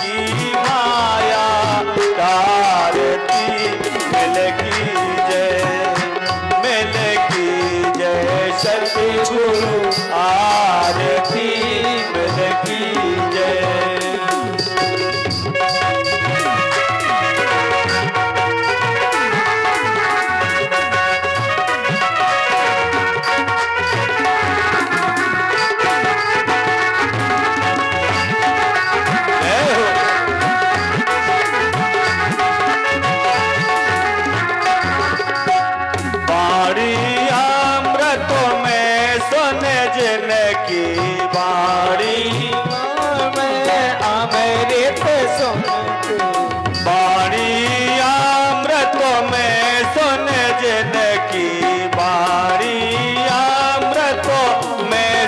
की माया तारती मिल की जय सतगुरु आरती मिल की जय।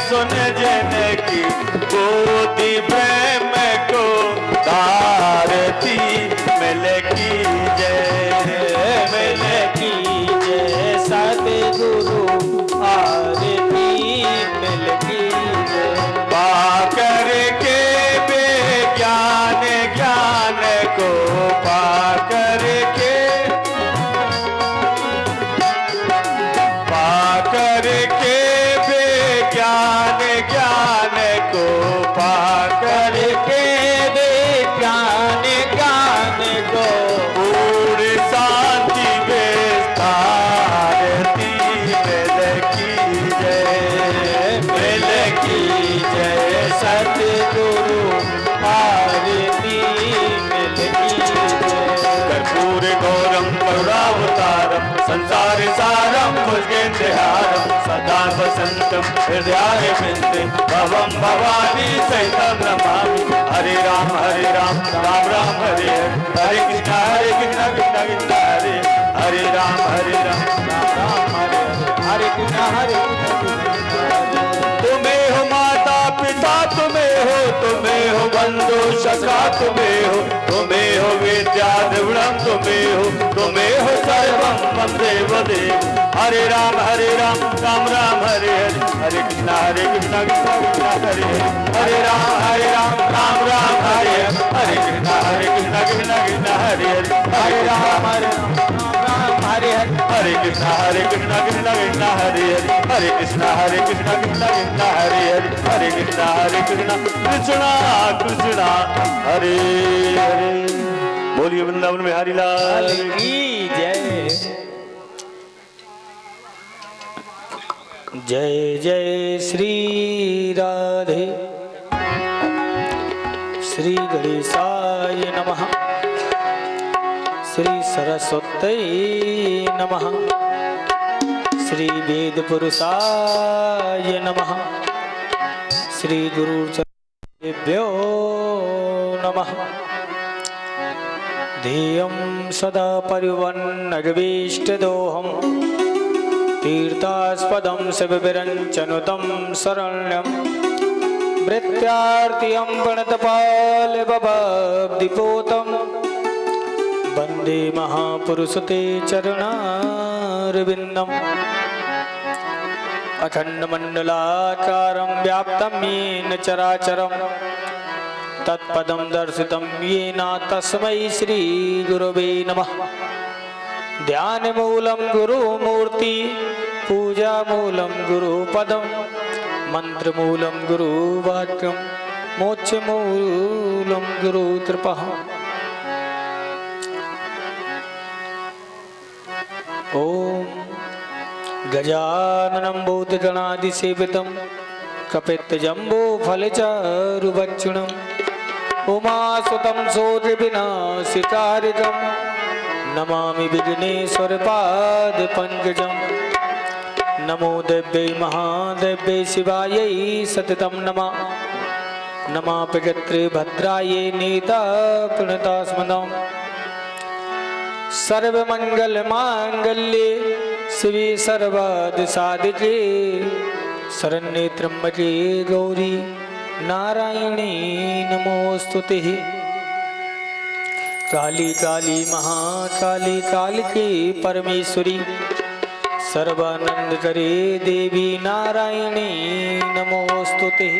सुन जन की गोदी प्रेम को तारती मिल की जय सतगुरु आरती मिल की जय। पाकर के बेज्ञान ज्ञान को पाकर के ज्ञान को पाकर के विज्ञान ज्ञान को पूर्ण शांति विस्तारती मिल की जय सतगुरु आरती मिल की जय। कर्पूर गौरम करुणावतारम संसार सारम भुजगेन्द्रहारम सदा वसंतम हृदयाय बिंदे भवम भवानी सहितं नमामि। हरे राम राम राम हरे हरे कृष्ण कृष्ण कृष्ण हरे हरे राम राम राम हरे हरे कृष्ण तुम्हें हो माता पिता तुम्हें हो बंधु सखा तुम्हें हो विद्या द्रविणम तुम्हें हो सर्वम मम देव देव। हरे राम राम राम हरे हरे कृष्ण कृष्ण कृष्ण हरे हरे राम राम हरे हरे कृष्ण कृष्ण कृष्ण हरे हरे राम हरे हरे कृष्ण कृष्ण कृष्ण हरे हरे कृष्ण कृष्ण कृष्ण हरे हरे कृष्ण कृष्ण हरे हरे। बोलिए वृंदावन में हरि लाल की जय। जय जय श्री राधे श्री गणेशाय नमः श्री सरस्वती नमः श्री वेद पुरुषाय नमः श्री गुरुचरणेभ्यो नमः। ध्येयं सदा परिवन्नगभीष्टदोहम् तीर्थास्पदं शिवविरञ्चनुतं शरण्यं भृत्यार्तियं प्रणतपालभवद्दिपोतं वन्दे महापुरुषते चरणारविन्दम्। अखण्डमण्डलाकारं व्याप्तं येन चराचरं तत्पदं दर्शितं येन तस्मै श्रीगुरवे नमः। ध्यानमूलं गुरुमूर्ति पूजामूलं गुरुपदं मंत्रमूलं गुरुवाक्यं मोक्षमूलं गुरुकृपः। ओम गजाननं भूतगणादिसेवितं कपित्तजम्बूफलचारुभक्षणं उमासुतं सूर्यविनाशिकारिकं नमामि विघ्नेश्वरपादपङ्कजं। नमो देव्यै महादेव्यै शिवायै सततं नमः। नमः प्रकृत्रे भद्रायै नीताप्रणतास्मदाम्। सर्वमङ्गलमाङ्गल्ये शिवे सर्वादिसाधिके शरण्ये त्र्यम्बके गौरी नारायणी नमोस्तुते। काली काली महाकाली कालिके परमेश्वरी सर्वानंदकरे देवी नारायणी नमोस्तुते।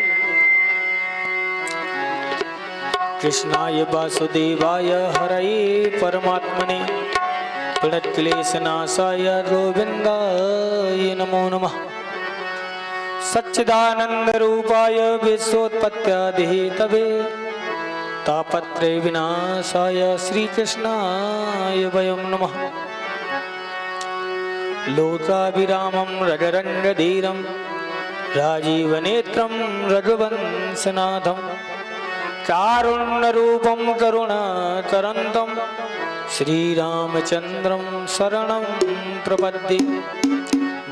कृष्णाय वासुदेवाय हरये परमात्मने प्रणतक्लेशनाशाय गोविन्दाय नमो नमः। सच्चिदानन्दरूपाय विश्वोत्पत्त्यादिहेतवे तापत्रय विनाशाय श्रीकृष्णाय वयं नमः। लोकाभिरामं रघुरङ्गधीरं राजीवनेत्रं रघुवंशनाथं कारुण्यरूपं करुणाकरन्तं श्रीरामचन्द्रं शरणं प्रपद्ये।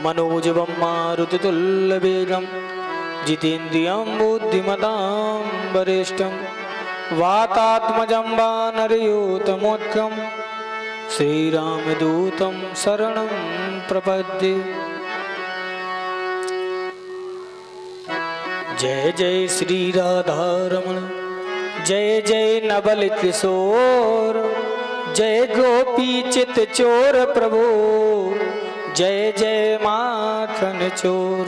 मनोजवं मारुततुल्यवेगं जितेन्द्रियं बुद्धिमतां वरिष्ठं वातात्मजं वानरयूतमोत्कं श्रीरामदूतं शरणं प्रपद्ये। जय जय श्री राधारमण जय जय नवल किशोर जय गोपी चित चोर प्रभु जय जय माखन चोर।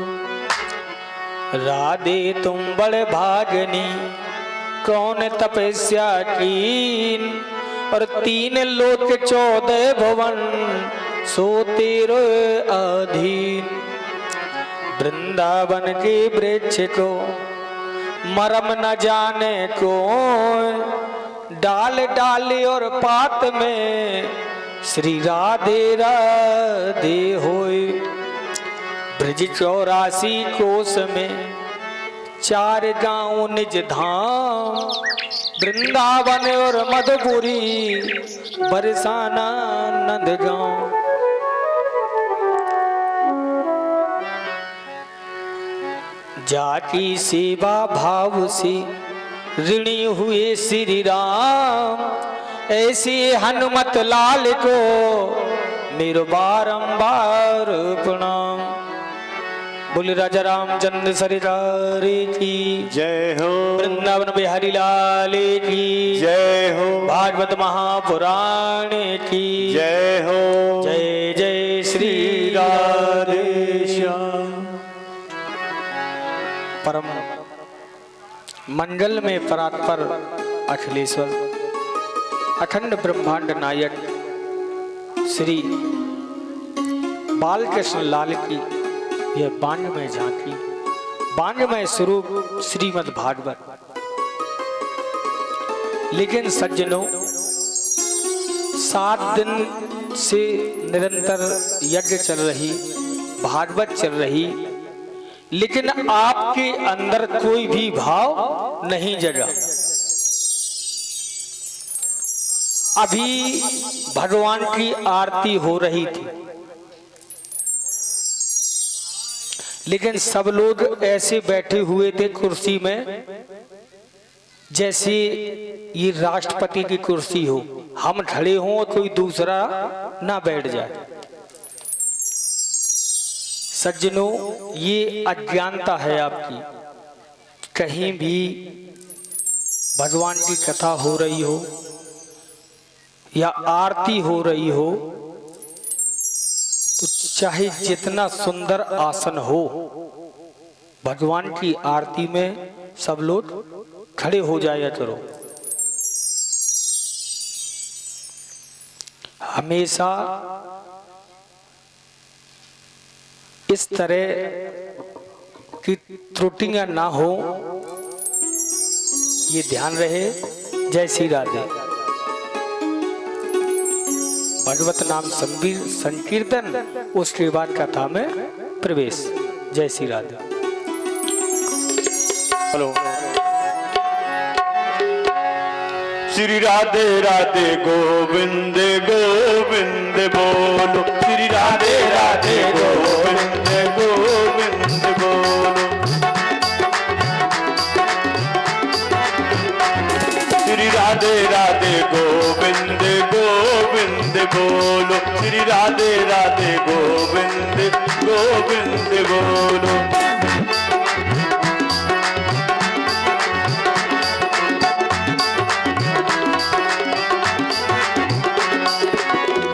राधे तुम बड़े भागनी कौन तपस्या कीन और 3 लोक 14 भुवन सो तेरे अधीन। वृंदावन के वृक्ष को मरम न जाने को डाल डाल और पात में श्री राधे राधे होए। ब्रज 84 कोस में 4 गांव निज धाम वृंदावन और मधुपुरी बरसाना नंदगांव। जाकी सेवा भाव से ऋणी हुए श्री राम ऐसे हनुमत लाल को मेरो बारंबार प्रणाम। बोले राजा रामचंद्र सरकार की जय हो। वृंदावन बिहारी लाल की जय हो। भागवत महापुराण की जय हो। जय जय श्री राधे श्याम। परम मंगल में परात्पर अखिलेश्वर अखंड ब्रह्मांड नायक श्री बालकृष्ण लाल की यह बांगमय झांकी बांगमय स्वरूप श्रीमद् भागवत। लेकिन सज्जनों 7 दिन से निरंतर यज्ञ चल रही भागवत चल रही लेकिन आपके अंदर कोई भी भाव नहीं जगा। अभी भगवान की आरती हो रही थी लेकिन सब लोग ऐसे बैठे हुए थे कुर्सी में जैसे ये राष्ट्रपति की कुर्सी हो, हम खड़े हों और कोई दूसरा ना बैठ जाए। सज्जनों ये अज्ञानता है आपकी। कहीं भी भगवान की कथा हो रही हो या आरती हो रही हो तो चाहे जितना सुंदर आसन हो भगवान की आरती में सब लोग खड़े हो जाया करो। हमेशा इस तरह की त्रुटियां ना हो ये ध्यान रहे। जय श्री राधे। भगवत नाम संकीर्तन उसके बाद कथा में प्रवेश। जय श्री राधे। हेलो। श्री राधे राधे गोविंद गोविंद बोलो। श्री राधे राधे गोविंद गोविंद बोलो। श्री राधे राधे गोविंद गोविंद बोलो। श्री राधे राधे गोविंद गोविंद बोलो।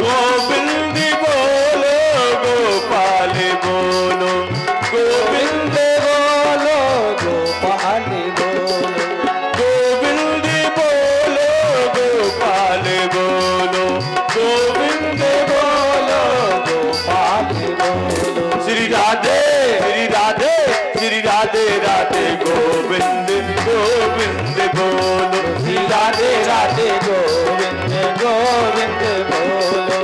गोविंद बोलो गोपाल बोलो। गोविंद बोलो गोपाल बोलो। गोविंद बोलो राधे राधे गोविंद गोविंद बोलो।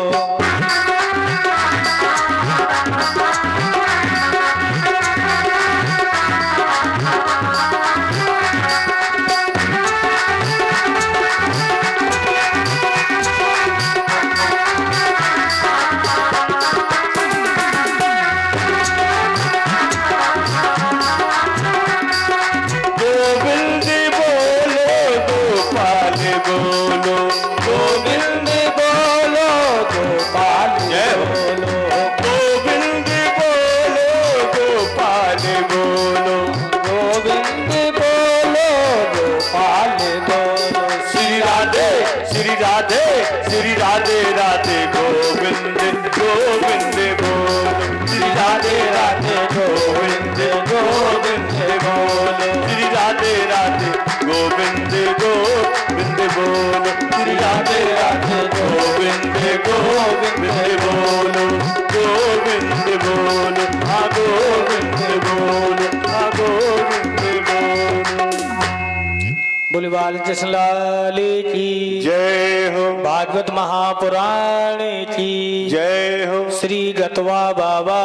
बोलो गोविंद बोलो गोपाल बोलो गोविंद बोलो गोपाल बोलो गोविंद बोलो गोपाल बोलो। श्री राधे श्री राधे श्री राधे राधे गोविंद गोविंद बोलो श्री राधे राधे गोविंद गोविंद बोलो श्री राधे राधे गोविंद गोविंद बोलो श्री राधे राधे गोविंद गोविंद बोलो गोविंद बोलो हाँ गोविंद बोलो हाँ गोविंद बोलो। बोले बाल कृष्ण लाल की जय हो भागवत महापुराण की जय हो श्री गतवा बाबा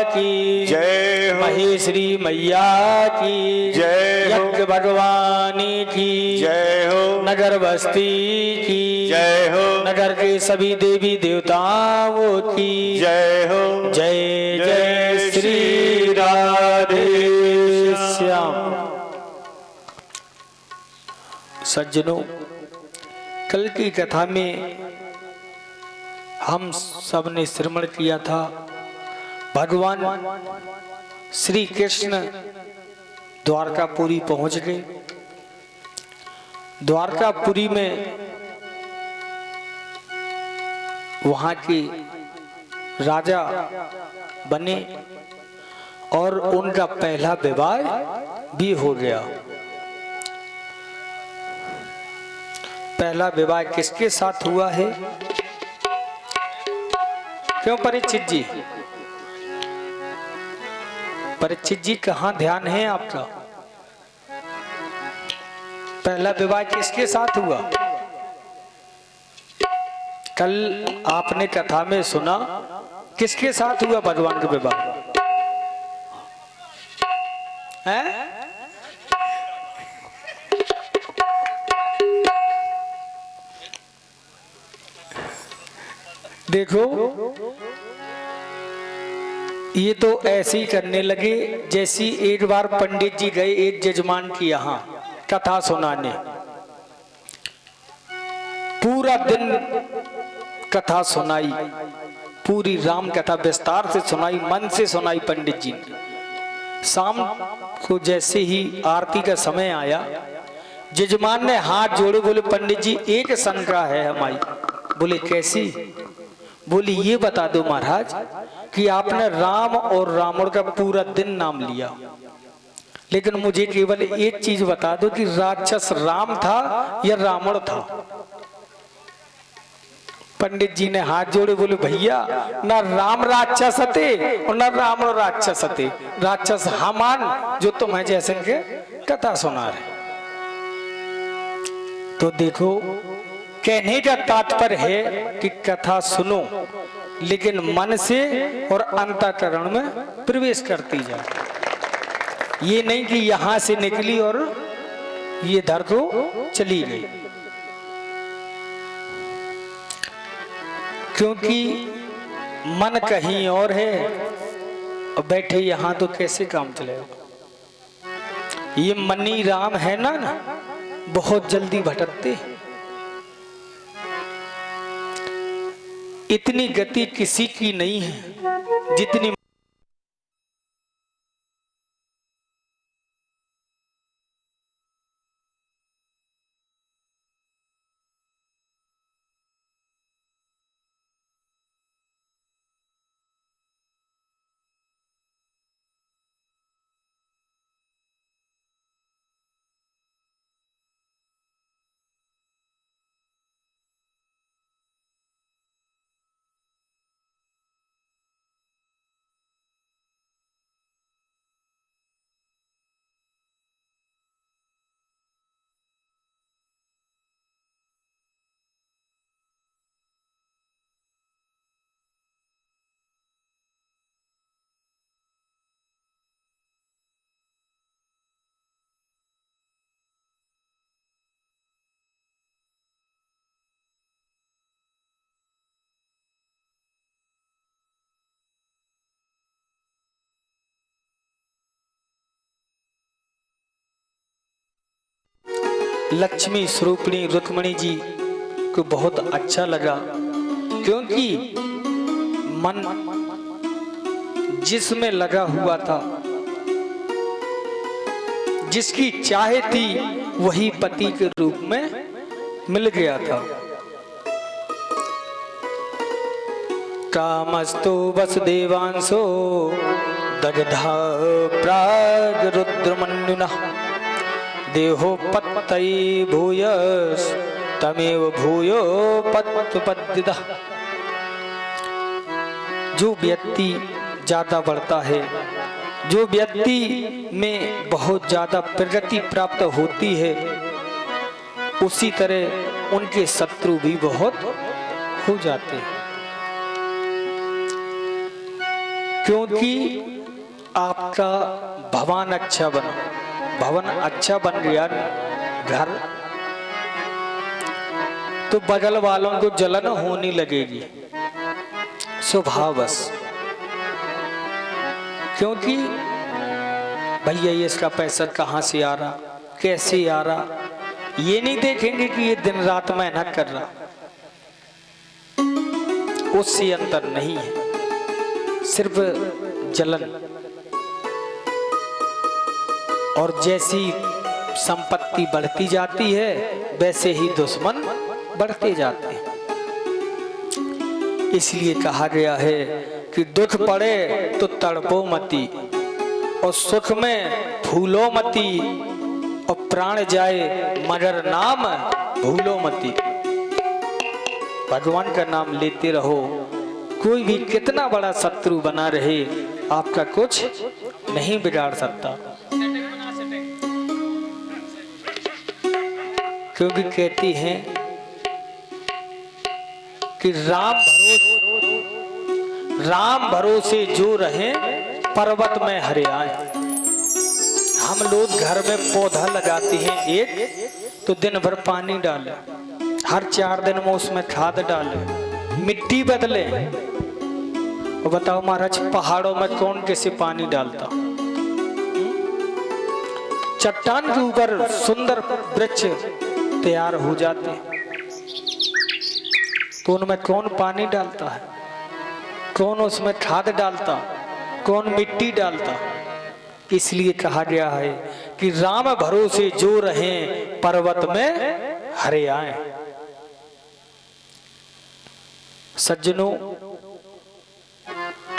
की जय हो महेश्वरी मैया की जय हो यज्ञ भगवानी की जय हो नगर बस्ती की जय हो नगर के सभी देवी देवताओं की जय हो जय जय श्री राधे श्याम। सज्जनों, कल की कथा में हम सब ने श्रवण किया था भगवान श्री कृष्ण द्वारकापुरी पहुंच गए। द्वारकापुरी में वहां के राजा बने और उनका पहला विवाह भी हो गया। पहला विवाह किसके साथ हुआ है? क्यों परीक्षित जी? परीक्षित जी कहाँ ध्यान है आपका? पहला विवाह किसके साथ हुआ? कल आपने कथा में सुना किसके साथ हुआ भगवान का विवाह है? देखो, ये तो ऐसे ही करने लगे जैसी एक बार पंडित जी गए एक जजमान की यहाँ कथा सुनाने। पूरा दिन कथा सुनाई, पूरी राम कथा विस्तार से सुनाई, मन से सुनाई पंडित जी ने। शाम को जैसे ही आरती का समय आया, जजमान ने हाथ जोड़े, बोले पंडित जी एक शंका है हमारी। बोले कैसी? बोली ये बता दो महाराज कि आपने राम और रावण का पूरा दिन नाम लिया, लेकिन मुझे केवल एक चीज बता दो कि राक्षस राम था या रावण था? पंडित जी ने हाथ जोड़े, बोले भैया ना राम राक्षस थे और ना रावण राक्षस थे, राक्षस हमान जो तुम्हें जैसे के कथा सुना रहे। तो देखो, कहने का तात्पर्य है कि कथा सुनो लेकिन मन से और अंतःकरण में प्रवेश करती जाए। ये नहीं कि यहां से निकली और ये धर को चली गई, क्योंकि मन कहीं और है और बैठे यहां तो कैसे काम चलेगा। ये मनी राम है ना बहुत जल्दी भटकते। इतनी गति किसी की नहीं है जितनी लक्ष्मी स्वरूपिणी रुक्मिणी जी को बहुत अच्छा लगा, क्योंकि मन जिसमें लगा हुआ था, जिसकी चाह थी, वही पति के रूप में मिल गया था। कामस्तु वसुदेवांशो दग्धा प्राग रुद्रमन्युना देहो पत्तये भूयस तमेव भूयो पत्तुपद्दिदा। जो व्यक्ति ज्यादा बढ़ता है, जो व्यक्ति में बहुत ज्यादा प्रगति प्राप्त होती है, उसी तरह उनके शत्रु भी बहुत हो जाते हैं। क्योंकि आपका भवन अच्छा बना, भवन अच्छा बन गया घर, तो बगल वालों को जलन होने लगेगी स्वभावश। क्योंकि भैया ये इसका पैसा कहाँ से आ रहा, कैसे आ रहा, ये नहीं देखेंगे कि ये दिन रात मेहनत कर रहा, उससे अंतर नहीं है, सिर्फ जलन। और जैसी संपत्ति बढ़ती जाती है, वैसे ही दुश्मन बढ़ते जाते हैं। इसलिए कहा गया है कि दुख पड़े तो तड़पो मती, और सुख में फूलो मती, और प्राण जाए मगर नाम भूलो मती। भगवान का नाम लेते रहो, कोई भी कितना बड़ा शत्रु बना रहे, आपका कुछ नहीं बिगाड़ सकता। क्योंकि कहती हैं कि राम भरोसे जो रहे पर्वत में हरे आए। हम लोग घर में पौधा लगाते हैं एक, तो दिन भर पानी डाले, हर 4 दिन में उसमें खाद डाले, मिट्टी बदले। और बताओ महाराज, पहाड़ों में कौन कैसे पानी डालता? चट्टान के ऊपर सुंदर वृक्ष तैयार हो जाते, तो उनमें कौन पानी डालता है, कौन उसमें खाद डालता, कौन मिट्टी डालता? इसलिए कहा गया है कि राम भरोसे जो रहे पर्वत में हरे आए। सज्जनों,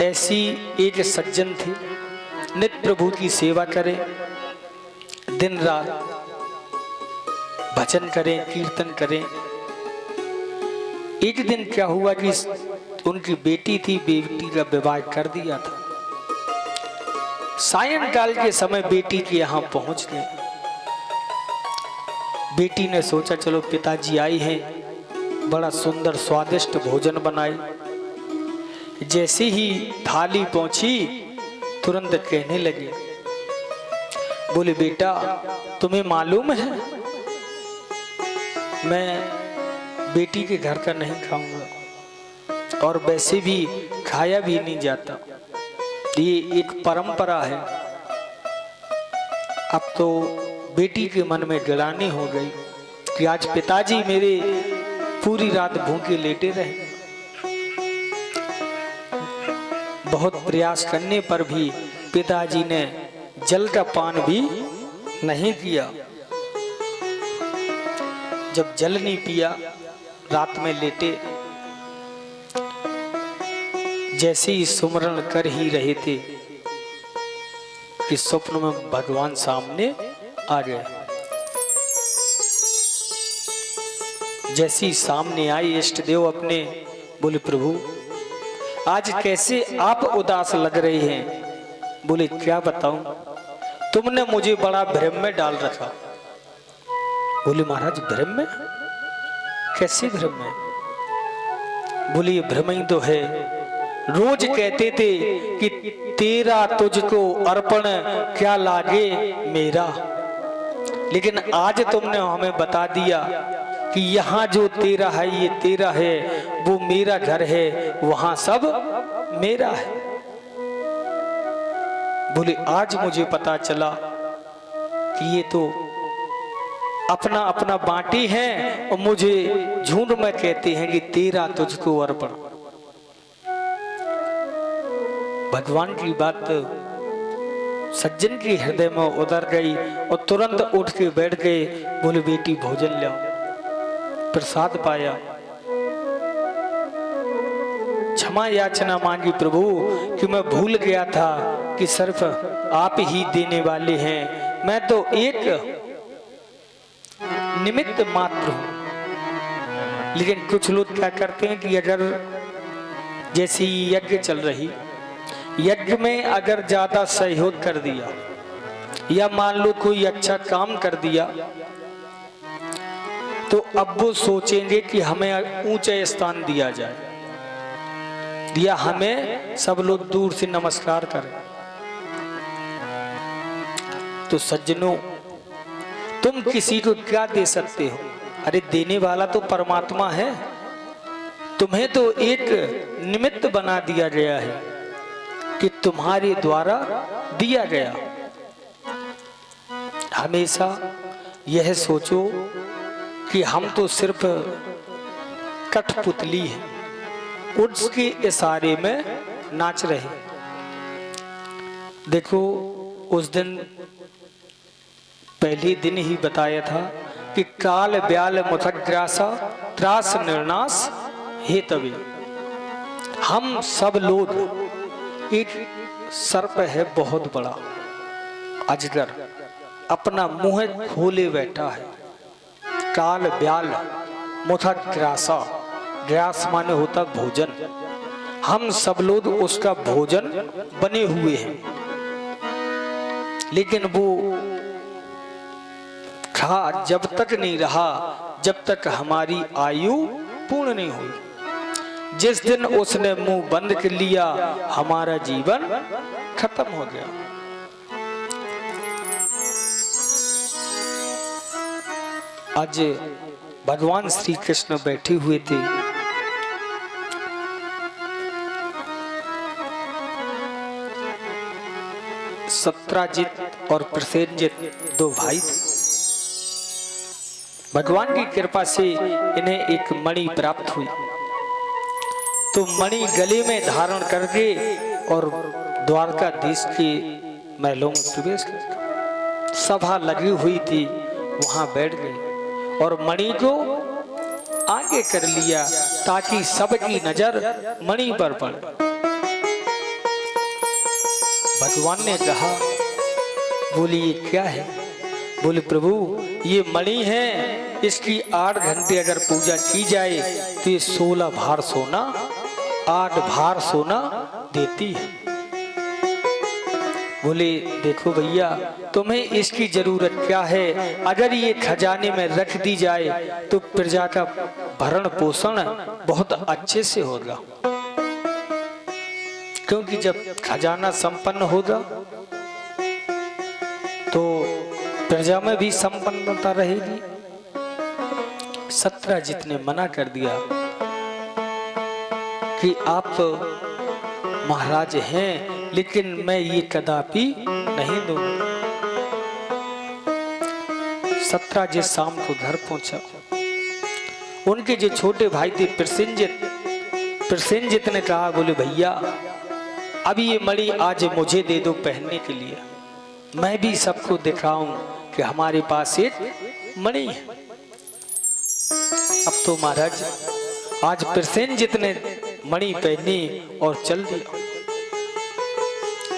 ऐसी एक सज्जन थी, नित्य प्रभु की सेवा करें, दिन रात भजन करें, कीर्तन करें। एक दिन क्या हुआ कि उनकी बेटी थी, बेटी का विवाह कर दिया था। सायंकाल के समय बेटी के यहाँ पहुंच गए। बेटी ने सोचा चलो पिताजी आई हैं, बड़ा सुंदर स्वादिष्ट भोजन बनाए। जैसे ही थाली पहुंची, तुरंत कहने लगे, बोले बेटा तुम्हें मालूम है मैं बेटी के घर का नहीं खाऊंगा, और वैसे भी खाया भी नहीं जाता, ये एक परंपरा है। अब तो बेटी के मन में ग्लानि हो गई कि आज पिताजी मेरे पूरी रात भूखे लेटे रहे। बहुत प्रयास करने पर भी पिताजी ने जल का पान भी नहीं किया। जब जल नहीं पिया, रात में लेटे, जैसे ही सुमरण कर ही रहे थे कि स्वप्न में भगवान सामने आ गए। जैसे ही सामने आए इष्ट देव अपने, बोले प्रभु आज कैसे आप उदास लग रहे हैं? बोले क्या बताऊं, तुमने मुझे बड़ा भ्रम में डाल रखा। बोले महाराज भ्रम में? कैसे भ्रम में? बोले ये भ्रम ही तो है, रोज कहते थे कि तेरा तुझको अर्पण क्या लागे मेरा, लेकिन आज तुमने हमें बता दिया कि यहाँ जो तेरा है ये तेरा है, वो मेरा घर है, वहां सब मेरा है। बोले आज मुझे पता चला कि ये तो अपना अपना बांटी हैं और मुझे झूठ में कहते हैं कि तेरा तुझको अर्पण। भगवान की बात सज्जन के हृदय में उतर गई और तुरंत उठ के बैठ गए। बोले बेटी भोजन लाओ। प्रसाद पाया, क्षमा याचना मांगी प्रभु कि मैं भूल गया था कि सिर्फ आप ही देने वाले हैं, मैं तो एक निमित्त मात्र हूं। लेकिन कुछ लोग क्या करते हैं कि अगर जैसी यज्ञ चल रही, यज्ञ में अगर ज्यादा सहयोग कर दिया या मान लो कोई अच्छा काम कर दिया तो अब वो सोचेंगे कि हमें ऊंचा स्थान दिया जाए या हमें सब लोग दूर से नमस्कार करें। तो सज्जनों, तुम किसी को क्या दे सकते हो? अरे देने वाला तो परमात्मा है, तुम्हें तो एक निमित्त बना दिया गया है कि तुम्हारे द्वारा दिया गया। हमेशा यह सोचो कि हम तो सिर्फ कठपुतली हैं, उसके इशारे में नाच रहे। देखो उस दिन पहले दिन ही बताया था कि काल ब्याल मुथग्रासा त्रास निर्नाश हे तवे। हम सब लोग, एक सर्प है बहुत बड़ा अजगर, अपना मुंह खोले बैठा है। काल ब्याल मुथग्रासा, ग्रास माने होता भोजन, हम सब लोग उसका भोजन बने हुए हैं। लेकिन वो खा जब तक नहीं रहा जब तक हमारी आयु पूर्ण नहीं हुई। जिस दिन उसने मुंह बंद कर लिया हमारा जीवन खत्म हो गया। आज भगवान श्री कृष्ण बैठे हुए थे, सत्राजित और प्रसेनजित दो भाई थे। भगवान की कृपा से इन्हें एक मणि प्राप्त हुई, तो मणि गले में धारण करके और द्वारकाधीश के महलों में प्रवेश किया। सभा लगी हुई थी, वहां बैठ गए और मणि को आगे कर लिया ताकि सबकी नजर मणि पर पड़े। भगवान ने कहा, बोले ये क्या है? बोले प्रभु ये मणि है, इसकी 8 घंटे अगर पूजा की जाए तो ये 16 भार सोना, 8 भार सोना देती है। बोले देखो भैया, तुम्हें इसकी जरूरत क्या है? अगर ये खजाने में रख दी जाए तो प्रजा का भरण पोषण बहुत अच्छे से होगा, क्योंकि जब खजाना संपन्न होगा तो प्रजा में भी संपन्नता रहेगी। सत्राजित ने मना कर दिया कि आप महाराज हैं, लेकिन मैं ये कदापि नहीं दूंगा। सत्राजित शाम को घर पहुंचा। उनके जो छोटे भाई थे प्रसेनजित ने कहा, बोले भैया अभी ये मणि आज मुझे दे दो पहनने के लिए, मैं भी सबको दिखाऊं कि हमारे पास एक मणि है। अब तो महाराज आज प्रसेनजित ने मणि पहनी और चल दिया।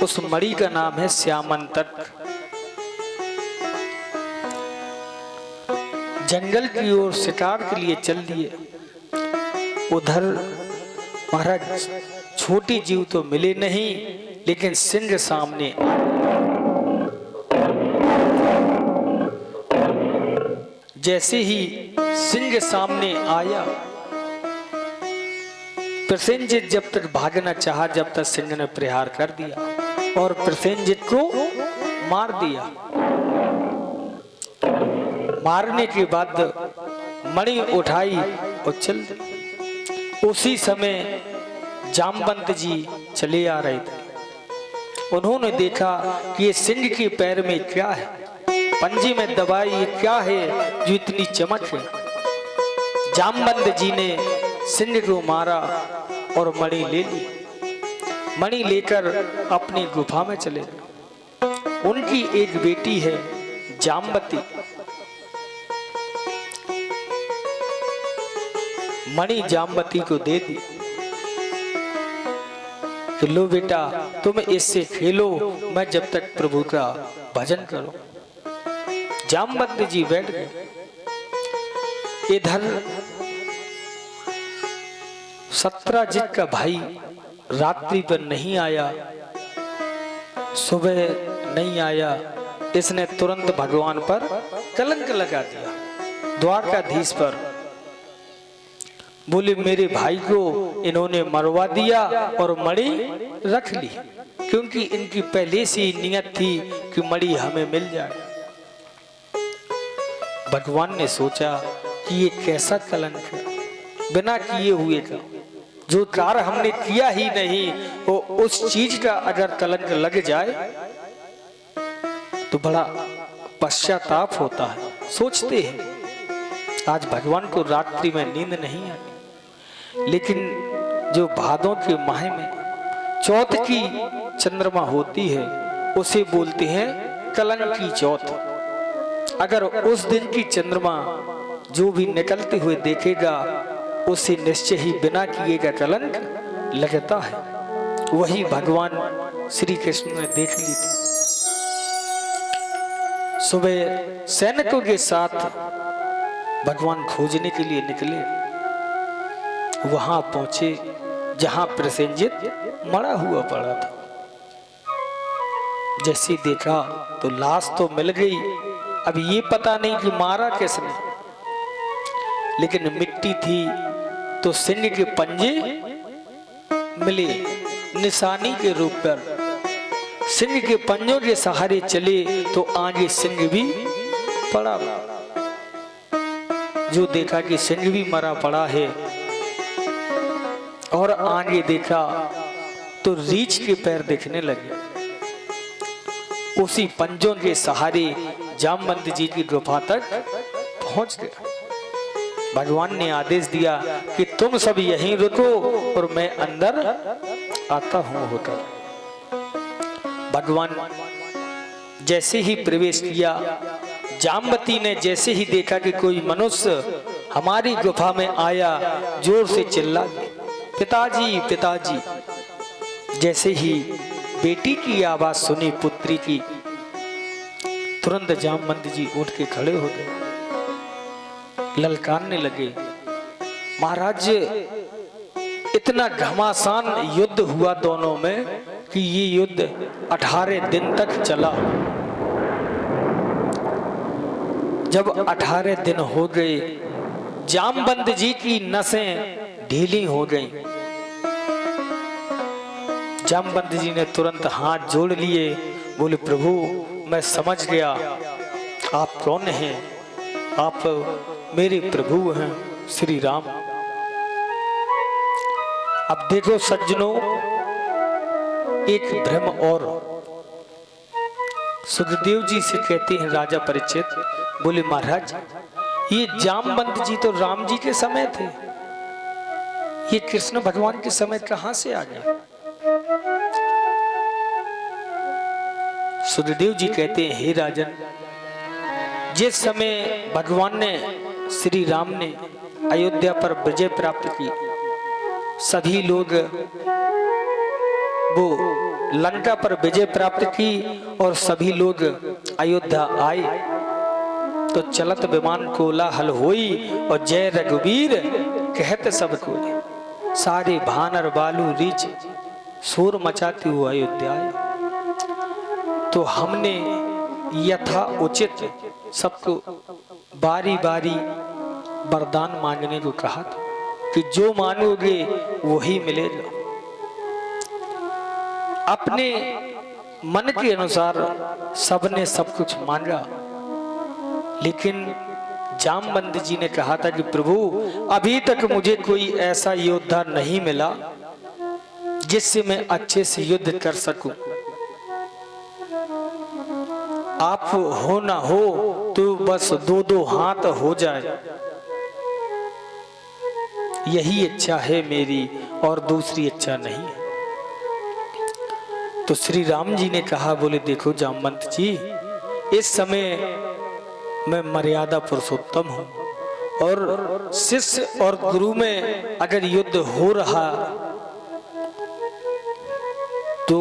उस मणि का नाम है श्यामंतक। जंगल की ओर शिकार के लिए चल दिए। उधर महाराज छोटी जीव तो मिले नहीं, लेकिन सिंह सामने जैसे ही सिंह सामने आया, प्रसेनजित जब तक भागना चाहा जब तक सिंह ने प्रहार कर दिया और प्रसेनजित को मार दिया। मारने के बाद मणि उठाई और चल दी। उसी समय जामवंत जी चले आ रहे थे। उन्होंने देखा कि ये सिंह के पैर में क्या है। पंजे में दबाई, ये क्या है जो इतनी चमक है। जामवंत जी ने सिंह को मारा और मणि ले ली। मणि लेकर अपनी गुफा में चले गए। उनकी एक बेटी है जामवती। मणि जामवती को दे दी कि लो बेटा तुम इससे खेलो, मैं जब तक प्रभु का भजन करूं। जामवंत जी बैठ गए। इधर सत्यजित का भाई रात्रि पर नहीं आया, सुबह नहीं आया। इसने तुरंत भगवान पर कलंक लगा दिया, द्वारकाधीश पर। बोले मेरे भाई को इन्होंने मरवा दिया और मणि रख ली, क्योंकि इनकी पहले से ही नियत थी कि मणि हमें मिल जाए। भगवान ने सोचा कि ये कैसा कलंक है, बिना किए हुए का, जो कार्य हमने किया ही नहीं वो उस चीज का अगर कलंक लग जाए तो बड़ा पश्चाताप होता है। सोचते हैं आज भगवान को रात्रि में नींद नहीं आती, लेकिन जो भादों के माह में चौथ की चंद्रमा होती है उसे बोलते हैं कलंक की चौथ। अगर उस दिन की चंद्रमा जो भी निकलते हुए देखेगा उसे निश्चय ही बिना किए का कलंक लगता है। वही भगवान श्री कृष्ण ने देख ली थी। सुबह सैनिकों के साथ भगवान खोजने के लिए निकले। वहां पहुंचे जहां प्रसेनजित मरा हुआ पड़ा था। जैसे देखा तो लाश तो मिल गई। अब ये पता नहीं कि मारा किसने, लेकिन मिट्टी थी तो सिंह के पंजे मिले निशानी के रूप पर। सिंह के पंजों के सहारे चले तो आगे सिंह भी पड़ा। जो देखा कि सिंह भी मरा पड़ा है, और आगे देखा तो रीछ के पैर दिखने लगे। उसी पंजों के सहारे जामवंत जी की गुफा तक पहुंच गए। भगवान ने आदेश दिया कि तुम सब यहीं रुको और मैं अंदर आता हूं होकर। भगवान जैसे ही प्रवेश किया, जामवती ने जैसे ही देखा कि कोई मनुष्य हमारी गुफा में आया, जोर से चिल्ला पिताजी पिताजी। जैसे ही बेटी की आवाज सुनी, पुत्री की, तुरंत जामवंत जी उठ के खड़े हो गए, ललकारने लगे। महाराज इतना घमासान युद्ध हुआ दोनों में कि ये युद्ध 18 दिन तक चला। जब 18 दिन हो गए, जामवंत जी की नसें ढीली हो गईं। जामवंत जी ने तुरंत हाथ जोड़ लिए, बोले प्रभु मैं समझ गया आप कौन हैं, आप मेरे प्रभु हैं श्री राम। अब देखो सज्जनों, एक भ्रम और। सुखदेव जी से कहते हैं राजा परीक्षित, बोले महाराज ये जामवंत जी तो राम जी के समय थे, ये कृष्ण भगवान के समय कहां से आ गए। सुखदेव जी कहते हैं हे राजन, जिस समय भगवान ने श्री राम ने अयोध्या पर विजय प्राप्त की, सभी लोग वो लंका पर विजय प्राप्त की और सभी लोग अयोध्या आए, तो चलत विमान कोलाहल होई और जय रघुवीर कहत सब कोई। सारे भानर बालू रीछ शोर मचाते हुए अयोध्या आए। तो हमने यथा उचित सबको बारी बारी वरदान मांगने को कहा था कि जो मांगोगे वही मिलेगा। अपने मन के अनुसार सबने सब कुछ मांगा, लेकिन जामवंत जी ने कहा था कि प्रभु अभी तक मुझे कोई ऐसा योद्धा नहीं मिला जिससे मैं अच्छे से युद्ध कर सकूं। आप हो ना हो तो बस दो दो हाथ हो जाए, यही इच्छा है मेरी और दूसरी इच्छा नहीं है। तो श्री राम जी ने कहा, बोले देखो जामवंत जी, इस समय मैं मर्यादा पुरुषोत्तम हूं और शिष्य और गुरु में अगर युद्ध हो रहा तो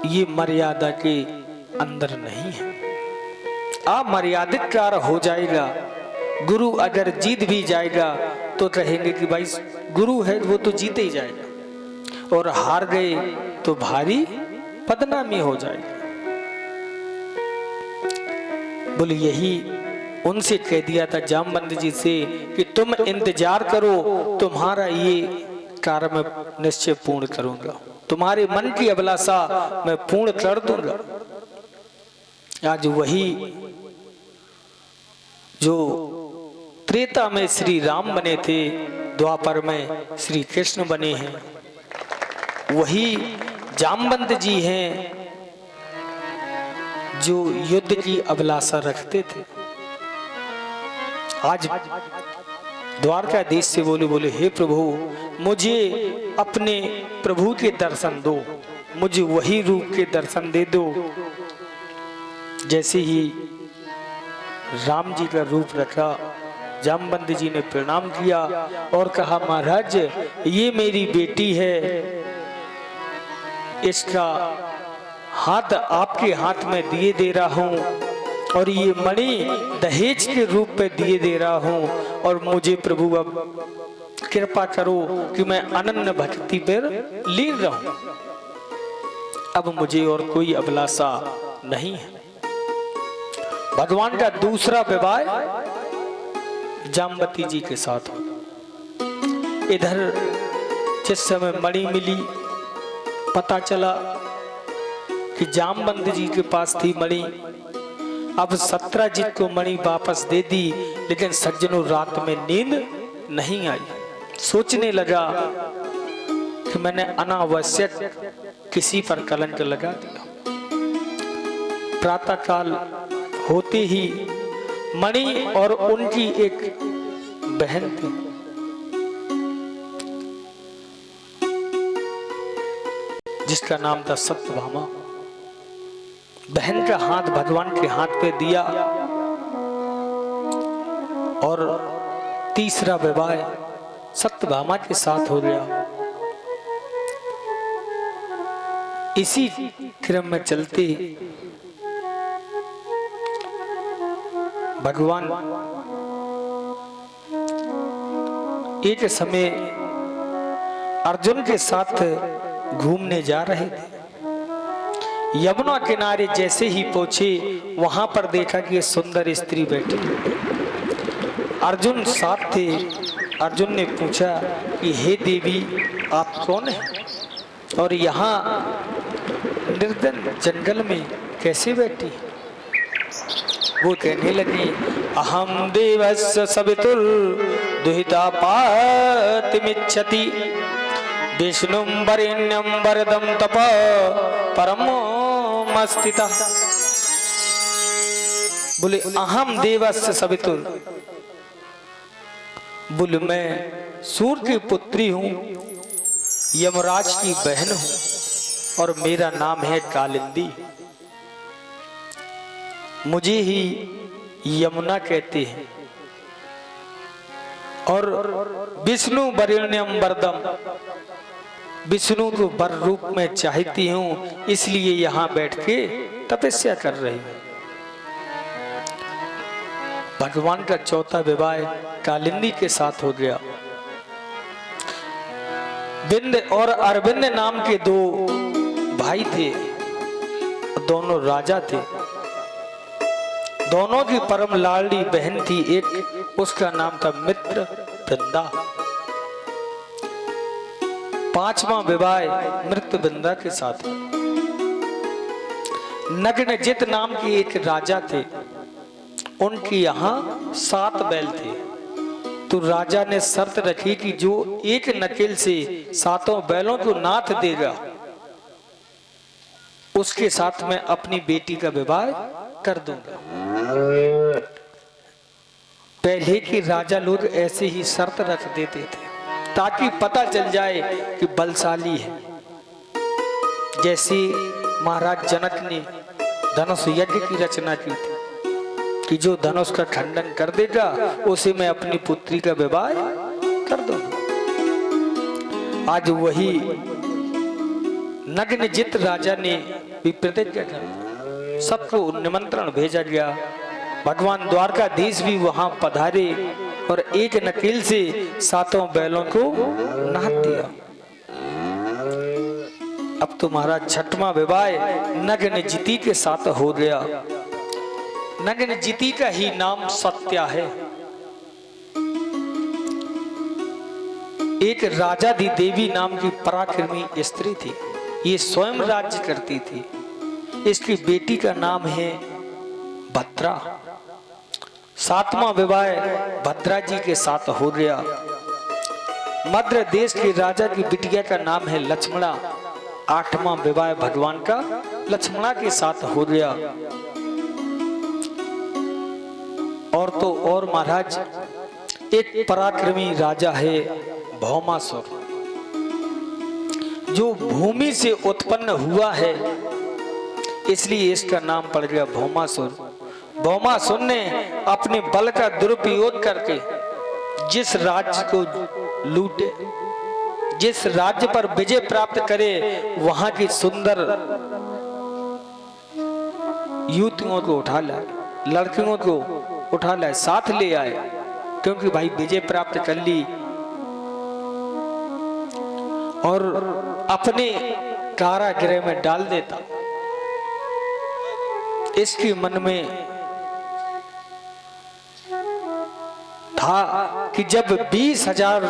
ये मर्यादा के अंदर नहीं है, अमर्यादित कार्य हो जाएगा। गुरु अगर जीत भी जाएगा तो कहेंगे कि भाई गुरु है वो तो जीते ही जाएगा, और हार गए तो भारी बदनामी हो जाएगी। बोले यही उनसे कह दिया था जामवंत जी से कि तुम इंतजार करो, तुम्हारा ये कार्य मैं निश्चय पूर्ण करूंगा, तुम्हारे मन की अभिलाषा मैं पूर्ण कर दूंगा। आज वही जो त्रेता में श्री राम बने थे, द्वापर में श्री कृष्ण बने हैं, वही जामवंत जी हैं जो युद्ध की अभिलाषा रखते थे। आज द्वारकाधीश से बोले हे प्रभु, मुझे अपने प्रभु के दर्शन दो, मुझे वही रूप के दर्शन दे दो जैसे ही राम जी का रूप रखा। जामवंत जी ने प्रणाम किया और कहा, महाराज ये मेरी बेटी है, इसका हाथ आपके हाथ में दिए दे रहा हूं, और ये मणि दहेज के रूप में दिए दे रहा हूं, और मुझे प्रभु अब कृपा करो कि मैं अनन्य भक्ति पर लीन रहूं, अब मुझे और कोई अभिलाषा नहीं है। भगवान का दूसरा विवाह जामवती जी के साथ हो। इधर जिस समय मणि मिली, पता चला कि जामवंत जी के पास थी मणि, अब सत्यजित को मणि वापस दे दी, लेकिन सज्जनों रात में नींद नहीं आई। सोचने लगा कि मैंने अनावश्यक किसी पर कलंक लगा दिया। प्रातः काल होते ही मणि और उनकी एक बहन थी, जिसका नाम था सत्यभामा, बहन का हाथ भगवान के हाथ पे दिया और तीसरा विवाह सत्यभामा के साथ हो गया। इसी क्रम में चलते भगवान एक समय अर्जुन के साथ घूमने जा रहे थे। यमुना किनारे जैसे ही पहुंचे, वहां पर देखा कि सुंदर स्त्री बैठी। अर्जुन साथ थे। अर्जुन ने पूछा कि हे देवी, आप कौन हैं और यहाँ निर्जन जंगल में कैसे बैठी? वो कहने लगी, अहम देवस्य सवितुर दुहिता पातिमिच्छति विष्णुं वरेण्यं वरदं तप परमो मस्तितः। बोले अहम देवस्य सवितुर, बोले मैं सूर्य की पुत्री हूं, यमराज की बहन हूं और मेरा नाम है कालिंदी। मुझे ही यमुना कहते हैं और विष्णु वरेण्यम वरदम, विष्णु को वर रूप में चाहती हूं, इसलिए यहां बैठ के तपस्या कर रही हूं। भगवान का चौथा विवाह कालिंदी के साथ हो गया। बिंद और अरविंद नाम के दो भाई थे, दोनों राजा थे। दोनों की परम लाडली बहन थी एक, उसका नाम था मित्र वृंदा। पांचवा विवाह मृत्यु वृंदा के साथ। नग्नजित नाम के एक राजा थे, उनके यहाँ 7 बैल थे। तो राजा ने शर्त रखी कि जो एक नकेल से 7 बैलों को नाथ देगा उसके साथ मैं अपनी बेटी का विवाह कर दूंगा। पहले के राजा लोग ऐसे ही शर्त रख देते थे ताकि पता चल जाए कि बलशाली है। जैसे महाराज जनक ने धनुष यज्ञ की रचना की थी कि जो धनुष का खंडन कर देगा उसे मैं अपनी पुत्री का विवाह कर दूंगा। आज वही नग्नजित राजा ने भी प्रतिज्ञा कर, सबको निमंत्रण भेजा गया। भगवान द्वारकाधीश भी वहां पधारे और एक नकेल से 7 बैलों को नाथ दिया। अब तो महाराज छठवां विवाह नग्नजिती के साथ हो गया। नग्नजिती का ही नाम सत्या है। एक राजाधि देवी नाम की पराक्रमी स्त्री थी। ये स्वयं राज्य करती थी। इसकी बेटी का नाम है भद्रा। 7वां विवाह भद्रा जी के साथ हो गया। मध्य देश के राजा की बिटिया का नाम है लक्ष्मणा। 8वां विवाह भगवान का लक्ष्मणा के साथ हो गया। और तो और महाराज एक पराक्रमी राजा है भौमासुर, जो भूमि से उत्पन्न हुआ है, इसलिए इसका नाम पड़ गया भौमासुर। भौमासुर ने अपने बल का दुरुपयोग करके जिस राज्य को लूटे, जिस राज्य पर विजय प्राप्त करे, वहां की सुंदर युवतियों को उठा लाए, लड़कियों को उठा लाए, साथ ले आए, क्योंकि भाई विजय प्राप्त कर ली और अपने कारागृह में डाल देता। इसके मन में था कि जब 20,000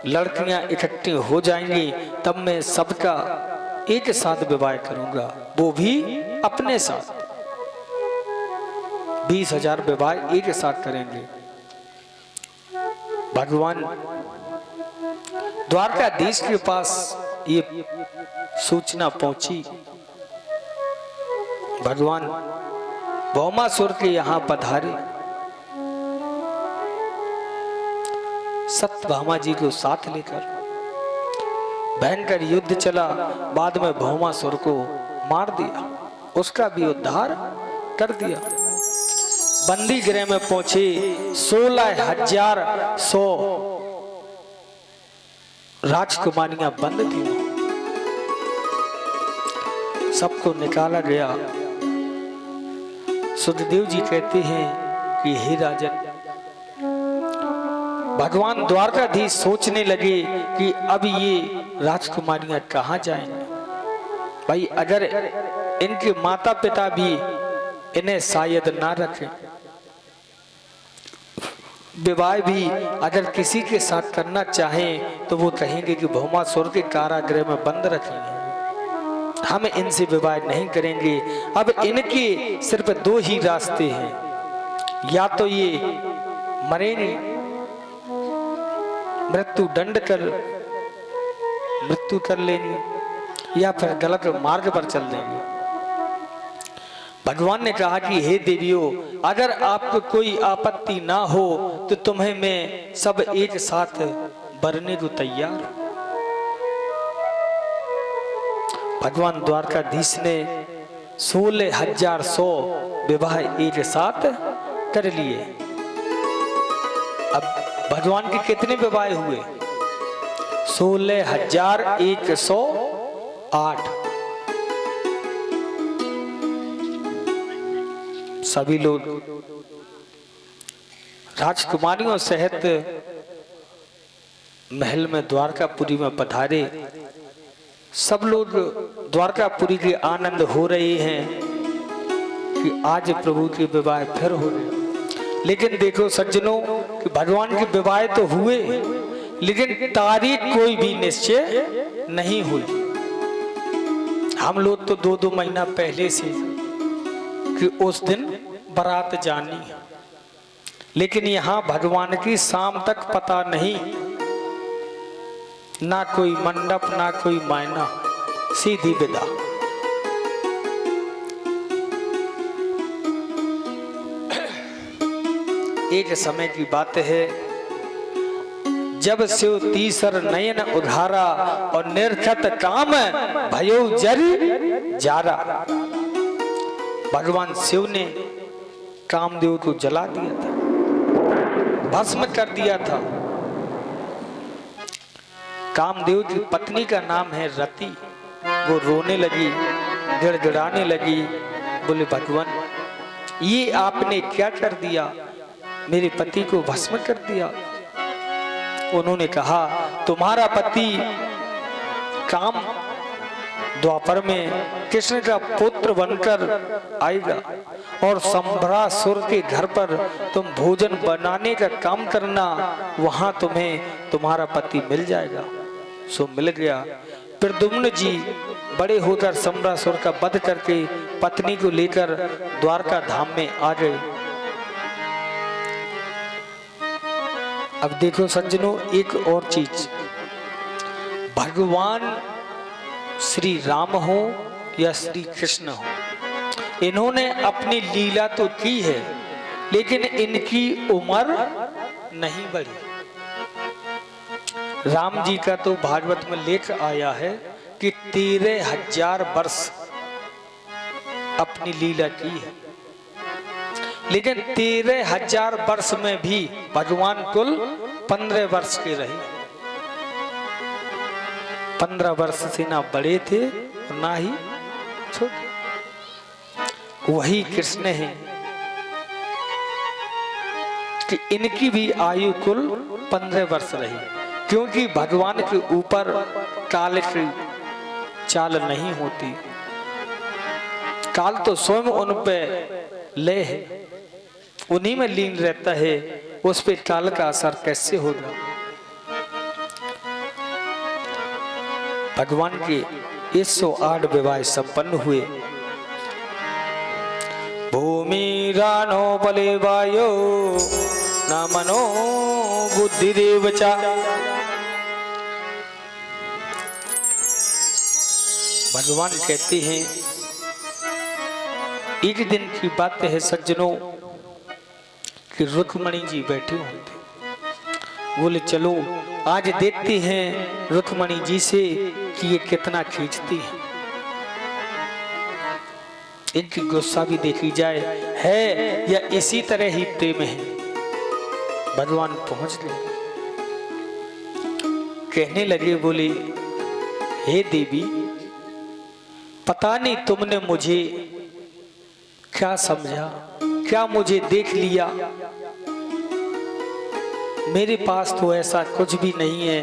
लड़कियां इकट्ठी हो जाएंगी तब मैं सबका एक साथ विवाह करूंगा, वो भी अपने साथ। 20,000 विवाह एक साथ करेंगे। भगवान द्वारकाधीश के पास ये सूचना पहुंची। भगवान भौमासुर के यहां पधारे। सत्यभामा जी को साथ लेकर भयंकर युद्ध चला। बाद में भौमासुर को मार दिया, उसका भी उद्धार कर दिया। बंदी गृह में पहुंचे 16,100 राजकुमारियां बंद थी। सबको निकाला गया। सुखदेव जी कहते हैं कि हे राजन, भगवान द्वारकाधीश सोचने लगे कि अब ये राजकुमारियां कहां जाएंगी। भाई अगर इनके माता पिता भी इन्हें शायद ना रखें, विवाह भी अगर किसी के साथ करना चाहें तो वो कहेंगे कि भौमासुर के कारागृह में बंद रखेंगे, हम इनसे विवाह नहीं करेंगे। अब इनके सिर्फ 2 ही रास्ते हैं, या तो ये मरेंगे, मृत्यु दंड कर मृत्यु कर लेंगे, या फिर गलत मार्ग पर चल देंगे। भगवान ने कहा कि हे देवियों, अगर आपको कोई आपत्ति ना हो तो तुम्हें मैं सब एक साथ भरने को तैयार हूं। भगवान द्वारकाधीश ने 16,100 विवाह एक साथ कर लिए। अब भगवान के कितने विवाह हुए? 16,108। सभी लोग राजकुमारियों सहित महल में द्वारकापुरी में पधारे। सब लोग द्वारकापुरी के आनंद हो रहे हैं कि आज प्रभु के विवाह फिर हो रहे। लेकिन देखो सज्जनों कि भगवान के विवाह तो हुए, लेकिन तारीख कोई भी निश्चय नहीं हुई। हम लोग तो 2-2 महीना पहले से कि उस दिन बारात जानी है, लेकिन यहाँ भगवान की शाम तक पता नहीं, ना कोई मंडप ना कोई मायना, सीधी विदा। एक समय की बात है, जब शिव तीसर नयन उधारा और निर्खत काम भयो जरी जारा। भगवान शिव ने कामदेव को जला दिया था, भस्म कर दिया था। कामदेव की पत्नी का नाम है रति। वो रोने लगी, गिड़गिड़ाने लगी, बोले भगवान ये आपने क्या कर दिया, मेरे पति को भस्म कर दिया। उन्होंने कहा तुम्हारा पति काम द्वापर में कृष्ण का पुत्र बनकर आएगा और संभरासुर के घर पर तुम भोजन बनाने का काम करना, वहां तुम्हें तुम्हारा पति मिल जाएगा। सो मिल गया। प्रद्युम्न जी बड़े होकर संभरासुर का वध करके पत्नी को लेकर द्वारका धाम में आ गए। अब देखो सज्जनों, एक और चीज, भगवान श्री राम हो या श्री कृष्ण हो, इन्होंने अपनी लीला तो की है, लेकिन इनकी उम्र नहीं बढ़ी। राम जी का तो भागवत में लेख आया है कि 13,000 वर्ष अपनी लीला की है, लेकिन 13,000 वर्ष में भी भगवान कुल 15 वर्ष के रहे। 15 वर्ष से ना बड़े थे ना ही छोटे। वही कृष्ण है कि इनकी भी आयु कुल 15 वर्ष रही, क्योंकि भगवान के ऊपर काल की चाल नहीं होती। काल तो स्वयं उन पे लय है, उन्हीं में लीन रहता है, उस पे काल का असर कैसे होगा। भगवान के 108 विवाह संपन्न हुए। भूमि रानो बले वायो न मनो बुद्धि देवचा। भगवान कहते हैं, एक दिन की बात है सज्जनों कि रुक्मणी जी बैठे हुए थे। बोले चलो आज देखते हैं रुक्मणी जी से कि ये कितना खींचती है, इनकी गुस्सा भी देखी जाए है या इसी तरह ही प्रेम है। भगवान पहुंच गए, कहने लगे, बोले हे देवी, पता नहीं तुमने मुझे क्या समझा, क्या मुझे देख लिया। मेरे पास तो ऐसा कुछ भी नहीं है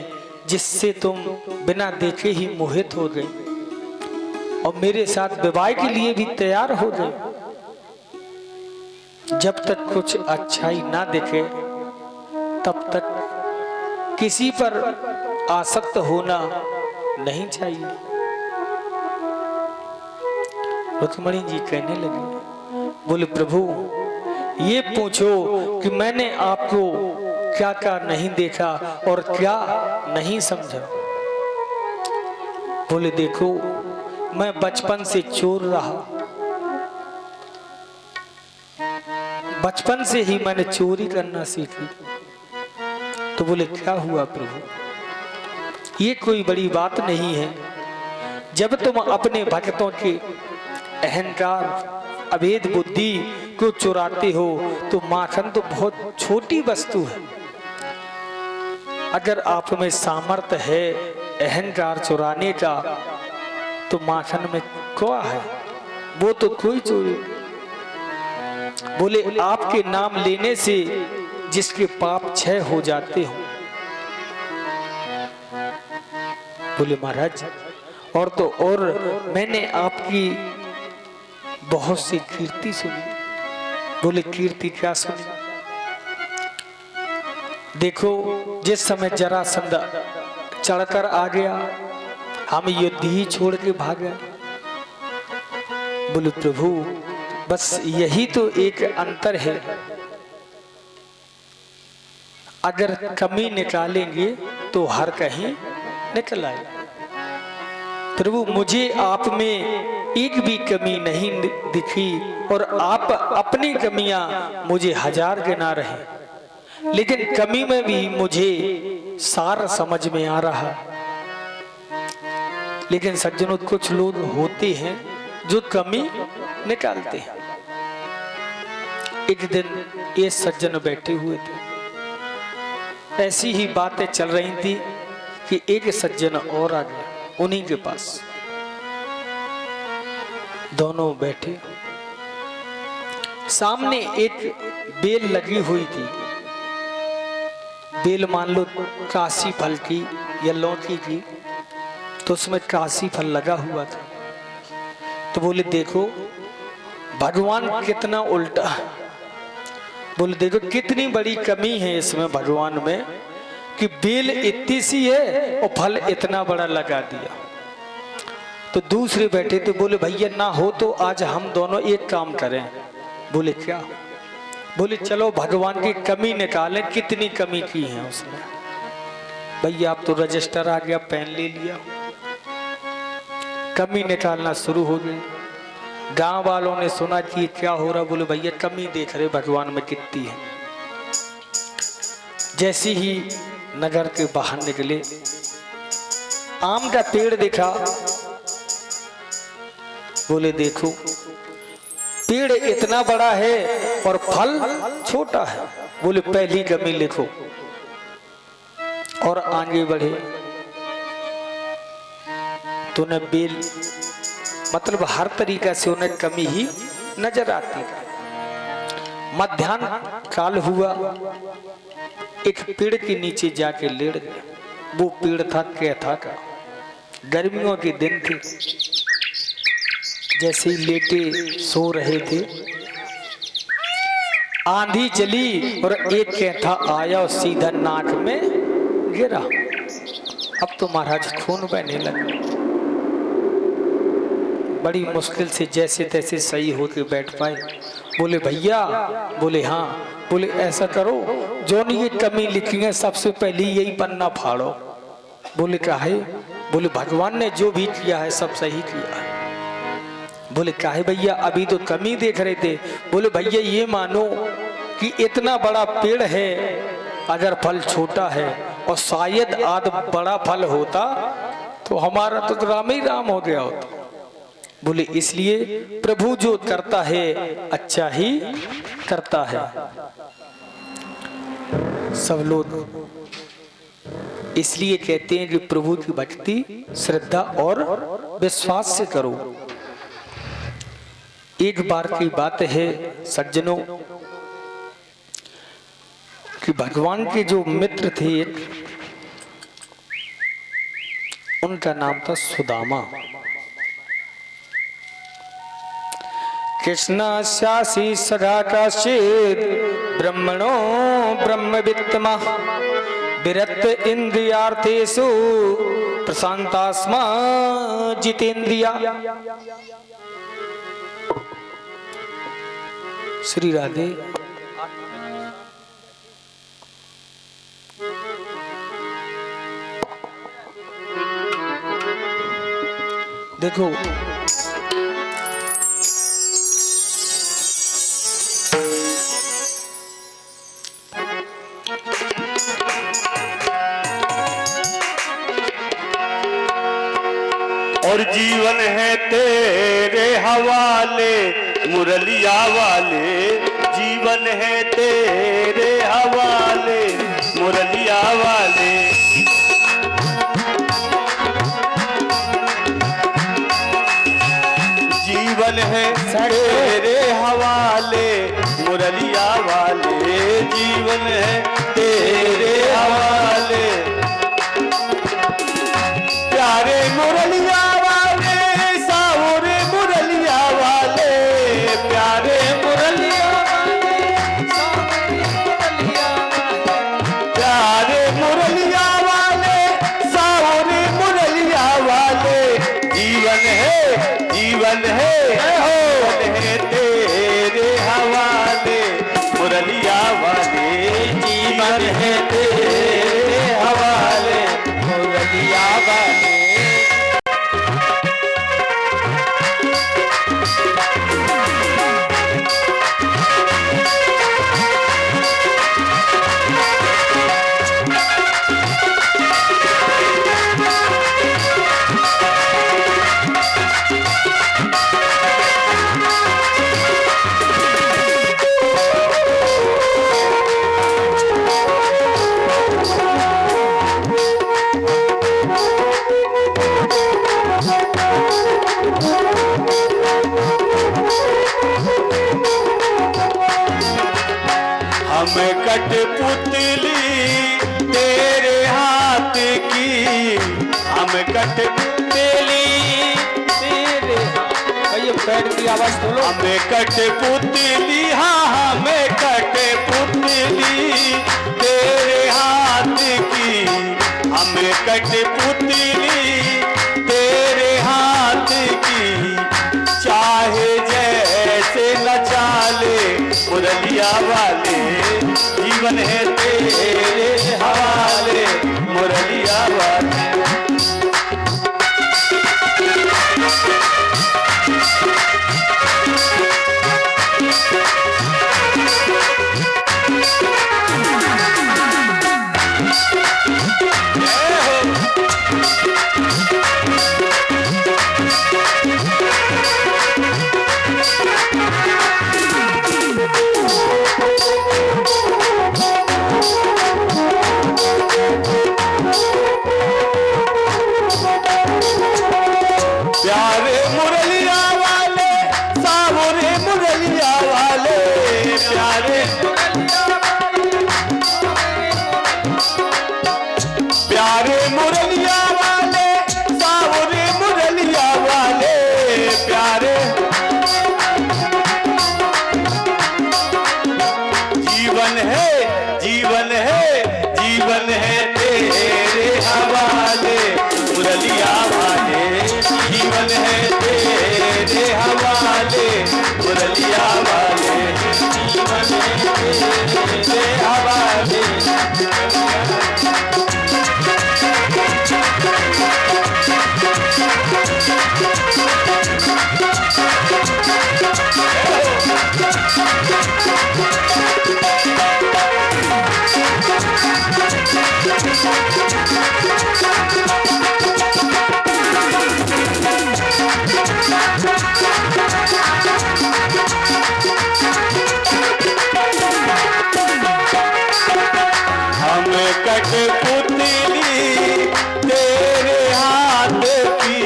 जिससे तुम बिना देखे ही मोहित हो गए और मेरे साथ विवाह के लिए भी तैयार हो गए। जब तक कुछ अच्छाई ना दिखे तब तक किसी पर आसक्त होना नहीं चाहिए। रुक्मणी जी कहने लगे, बोले प्रभु ये पूछो कि मैंने आपको क्या क्या नहीं देखा और क्या नहीं समझा। बोले देखो मैं बचपन से चोर रहा, बचपन से ही मैंने चोरी करना सीखी। तो बोले क्या हुआ प्रभु, ये कोई बड़ी बात नहीं है। जब तुम अपने भक्तों के अहंकार अभेद बुद्धि को चुराते हो तो माखन तो बहुत छोटी वस्तु है। अगर आप में सामर्थ्य है अहंकार चुराने का तो माखन में क्या है, वो तो कोई चोरी। बोले आपके नाम लेने से जिसके पाप क्षय हो जाते हो। बोले महाराज और तो और मैंने आपकी बहुत सी कीर्ति सुनी। बोले कीर्ति क्या सुनी? देखो जिस समय जरासंध चढ़कर आ गया हम युद्ध ही छोड़ के भाग गए। बोले प्रभु बस यही तो एक अंतर है, अगर कमी निकालेंगे तो हर कहीं निकल आए। प्रभु मुझे आप में एक भी कमी नहीं दिखी और आप अपनी कमियां मुझे 1000 गिना रहे। लेकिन कमी में भी मुझे सार समझ में आ रहा। लेकिन सज्जनों, कुछ लोग होते हैं जो कमी निकालते हैं। एक दिन ये सज्जन बैठे हुए थे, ऐसी ही बातें चल रही थी कि एक सज्जन और आ गया उन्हीं के पास। दोनों बैठे, सामने एक बेल लगी हुई थी। बेल मान लो काशी फल की या लौकी की, तो उसमें काशी फल लगा हुआ था। तो बोले देखो भगवान कितना उल्टा है। बोले देखो कितनी बड़ी कमी है इसमें भगवान में कि बेल इतनी सी है और फल इतना बड़ा लगा दिया। तो दूसरे बैठे तो बोले भैया ना हो तो आज हम दोनों एक काम करें। बोले क्या? बोले चलो भगवान की कमी निकालें, कितनी कमी की है उसने। भैया आप तो रजिस्टर आ गया, पेन ले लिया, कमी निकालना शुरू हो गई। गांव वालों ने सुना कि क्या हो रहा। बोले भैया कमी देख रहे भगवान में कितनी है। जैसे ही नगर के बाहर निकले, आम का पेड़ देखा। बोले देखो पेड़ इतना बड़ा है और फल छोटा है। बोले पहली कमी लिखो। और आगे बढ़े तो उन्हें बेल मतलब हर तरीका से उन्हें कमी ही नजर आती। मध्याह्न काल हुआ, एक पेड़ के नीचे जाके लेट गए। वो पेड़ था कैथा का। गर्मियों के दिन थे, जैसे ही लेटे सो रहे थे, आंधी चली और एक कैथा आया और सीधा नाक में गिरा। अब तो महाराज खून बहने लगा। बड़ी मुश्किल से जैसे तैसे सही होके बैठ पाए। बोले भैया, बोले हाँ। बोले ऐसा करो, जो नहीं ये कमी लिखी है सबसे पहले यही पन्ना फाड़ो। बोले काहे? बोले भगवान ने जो भी किया है सब सही किया है। बोले काहे भैया, अभी तो कमी देख रहे थे। बोले भैया ये मानो कि इतना बड़ा पेड़ है, अगर फल छोटा है और शायद आध बड़ा फल होता तो हमारा तो राम ही राम हो गया होता। बोले इसलिए प्रभु जो करता है अच्छा ही करता है। सब लोग इसलिए कहते हैं कि प्रभु की भक्ति श्रद्धा और विश्वास से करो। एक बार की बात है सज्जनों कि भगवान के जो मित्र थे, उनका नाम था सुदामा। कृष्णास्यासि सदा काचित् ब्रह्मणो ब्रह्मवित्तमः विरत इंद्रियार्थेषु प्रशान्तास्मा जितेन्द्रिया। श्री राधे। देखो और जीवन है तेरे हवाले मुरलिया वाले, जीवन है तेरे हवाले मुरलिया वाले। जीवन है तेरे हवाले मुरलिया वाले, जीवन है तेरे हवाले। प्यारे मुरलिया वाले, सावरे मुरलिया वाले, प्यारे मुरलिया वाले, प्यारे मुरलिया वाले, सावरे मुरलिया वाले। जीवन है, जीवन है, जीवन है तेरे हवाले मुरलिया वाले, जीवन है तेरे हवाले मुरलिया वाले। कठपुतली तेरे हाथ की, हम कठपुतली तेरे भैया पैर की आवाज बोलो। हमें कठपुतली, हाँ हमें कठपुतली तेरे हाथ की, हमें कठपुतली तेरे हाथ की, चाहे जैसे नचा ले मुरलिया वाले, जीवन है तेरे हवाले मुरलिया वाले। प्यारे मुरलिया वाले, सावरे मुरलिया वाले, प्यारे प्यारे मुरलिया वाले, सावरे मुरलिया वाले, प्यारे जीवन है जीवन है जीवन है तेरे हवाले मुरलिया वाले, जीवन है तेरे हवाले मुरलिया वाले, जीवन है तेरे हवाले। हम कठपुतली तेरे हाथ की,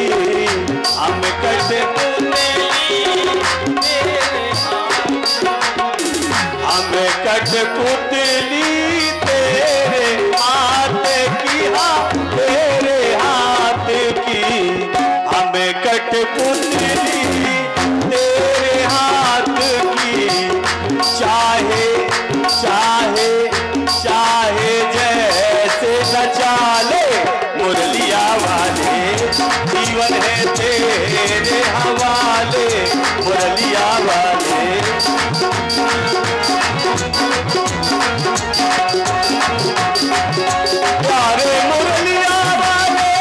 हम कठपुतली तेरे हम कठपुतली तेरे हाथ की, हाँ तेरे हाथ की, हम कठपुतली तेरे हाथ की, चाहे चाहे चाहे जैसे नचा ले मुरलिया वाले, जीवन है तेरे हवाले मुरलिया वाले। प्यारे मुरलिया वाले,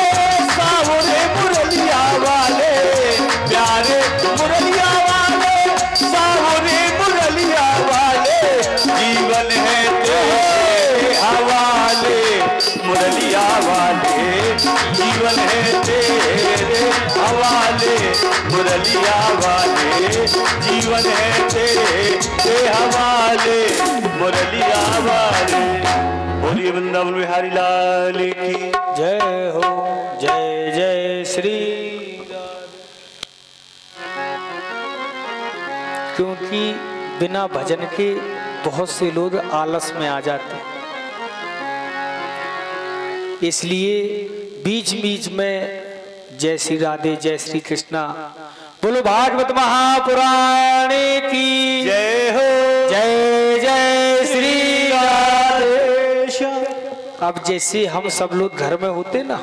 सावरे मुरलिया वाले, प्यारे मुरलिया वाले, सावरे मुरलिया वाले, जीवन है तेरे हवाले मुरलिया वाले, जीवन है तेरे हवाले मुरलिया वाले, जीवन है तेरे हवाले मुरलिया वाले। बोलिए वृंदावन बिहारी लाल की जय हो, जय जय श्री राधे। क्योंकि बिना भजन के बहुत से लोग आलस में आ जाते हैं, इसलिए बीच बीच में जय श्री राधे, जय श्री कृष्णा बोलो, भागवत महापुराण की जय हो, जय जय श्री राधे। अब जैसे हम सब लोग घर में होते ना,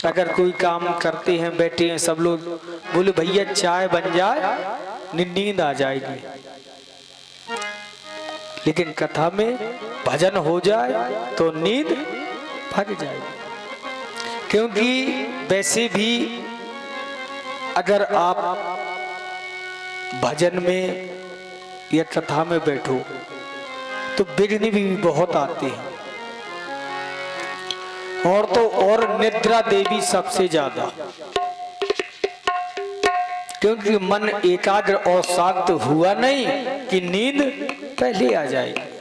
अगर कोई काम करते हैं, बैठे हैं सब लोग, बोले भैया चाय बन जाए, नींद आ जाएगी, लेकिन कथा में भजन हो जाए तो नींद भाग जाएगी। क्योंकि वैसे भी अगर आप भजन में या कथा में बैठो तो विघ्न भी बहुत आते हैं, और तो और निद्रा देवी सबसे ज्यादा, क्योंकि मन एकाग्र और शांत हुआ नहीं कि नींद पहले आ जाएगी।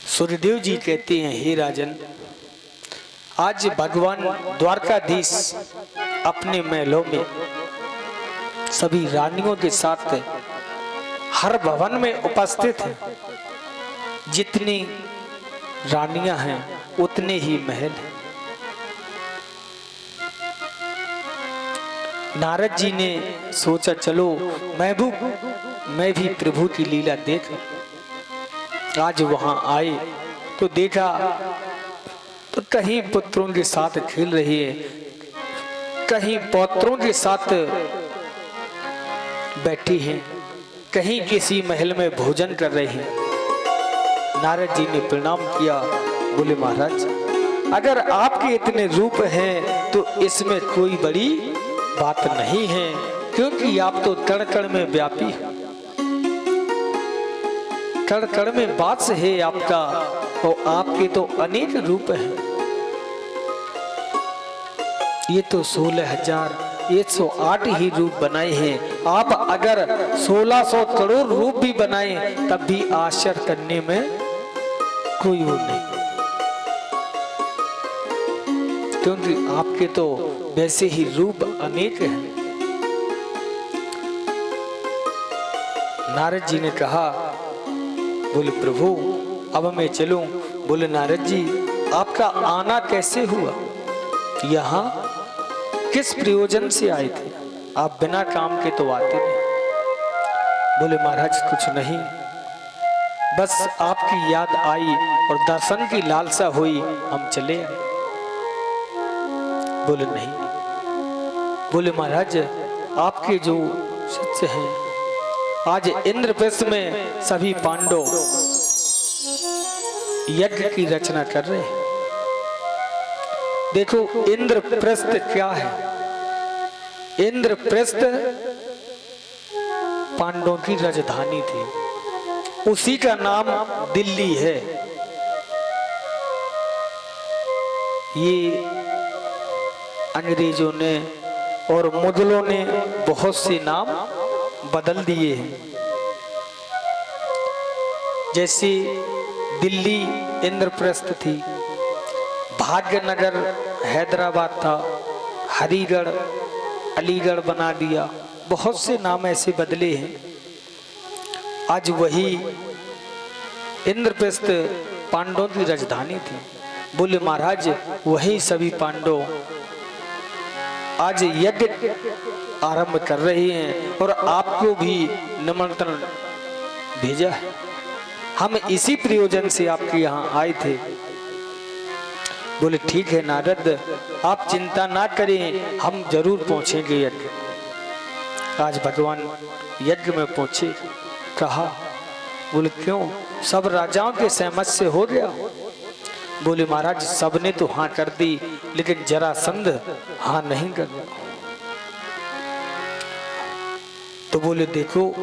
सूर्यदेव जी कहते हैं, हे राजन, आज भगवान द्वारकाधीश अपने महलों में सभी रानियों के साथ हर भवन में उपस्थित है। जितनी रानियां हैं उतने ही महल हैं। नारद जी ने सोचा चलो मैं भी प्रभु की लीला देख। आज वहां आए तो देखा तो कहीं पुत्रों के साथ खेल रही है, कहीं पौत्रों के साथ बैठी है, कहीं किसी महल में भोजन कर रही है। नारद जी ने प्रणाम किया, बोले महाराज अगर आपके इतने रूप हैं तो इसमें कोई बड़ी बात नहीं है, क्योंकि आप तो कण कण में व्यापी हैं, कण कण में वास है आपका, और आपके तो अनेक रूप हैं। ये तो 16,108 ही रूप बनाए हैं। आप अगर 1600 करोड़ रूप भी बनाए तब भी आश्चर्य करने में कोई वो नहीं, क्योंकि आपके तो वैसे ही रूप अनेक हैं। नारद जी ने कहा, बोले प्रभु अब मैं चलूं। बोले नारद जी आपका आना कैसे हुआ, यहाँ किस प्रयोजन से आए थे, आप बिना काम के तो आते नहीं। बोले महाराज कुछ नहीं, बस आपकी याद आई और दर्शन की लालसा हुई, हम चले आए। बोले नहीं। बोले महाराज आपके जो शिष्य हैं आज इंद्रप्रस्थ में सभी पांडव यज्ञ की रचना कर रहे हैं। देखो इंद्रप्रस्थ क्या है, इंद्रप्रस्थ पांडवों की राजधानी थी, उसी का नाम दिल्ली है। ये अंग्रेजों ने और मुगलों ने बहुत से नाम बदल दिए हैं, जैसे दिल्ली इंद्रप्रस्थ थी, भाग्यनगर हैदराबाद था, हरिगढ़ अलीगढ़ बना दिया, बहुत से नाम ऐसे बदले हैं। आज वही इंद्रप्रस्थ पांडवों की राजधानी थी। बोले महाराज वही सभी पांडव आज यज्ञ आरंभ कर रहे हैं और आपको भी निमंत्रण भेजा है, हम इसी प्रयोजन से आपके यहाँ आए थे। बोले ठीक है नारद आप चिंता ना करें, हम जरूर पहुंचेंगे यज्ञ। आज भगवान यज्ञ में पहुंचे। कहा, बोले क्यों, सब राजाओं के सहमत से हो गया? बोले महाराज सबने तो हाँ कर दी, लेकिन जरासंध हाँ नहीं कर रहा। तो बोले देखो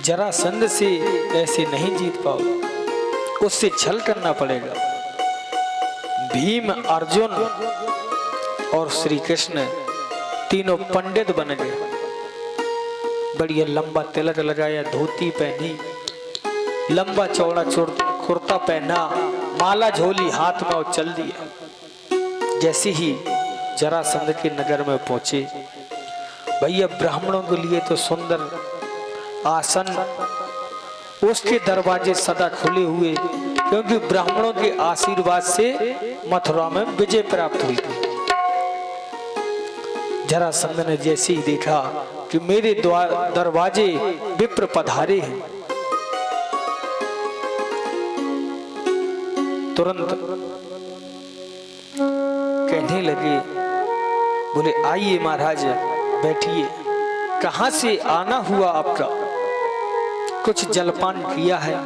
जरासंध से ऐसे नहीं जीत पाओ, उससे छल करना पड़ेगा। भीम, अर्जुन और श्री कृष्ण तीनों पंडित बन गए, बढ़िया लंबा तिलक लगाया, धोती पहनी, लंबा चौड़ा कुर्ता पहना, माला झोली हाथ में और चल दिया। जैसे ही जरासंध के नगर में पहुंचे, भैया ब्राह्मणों के लिए तो सुंदर आसन, उसके दरवाजे सदा खुले हुए, क्योंकि ब्राह्मणों के आशीर्वाद से मथुरा में विजय प्राप्त हुई थी। जरासंध ने जैसे ही देखा कि मेरे दरवाजे विप्र पधारे हैं, तुरंत कहने लगे, बोले आइए महाराज बैठिए, कहां से आना हुआ आपका? कुछ जलपान किया है?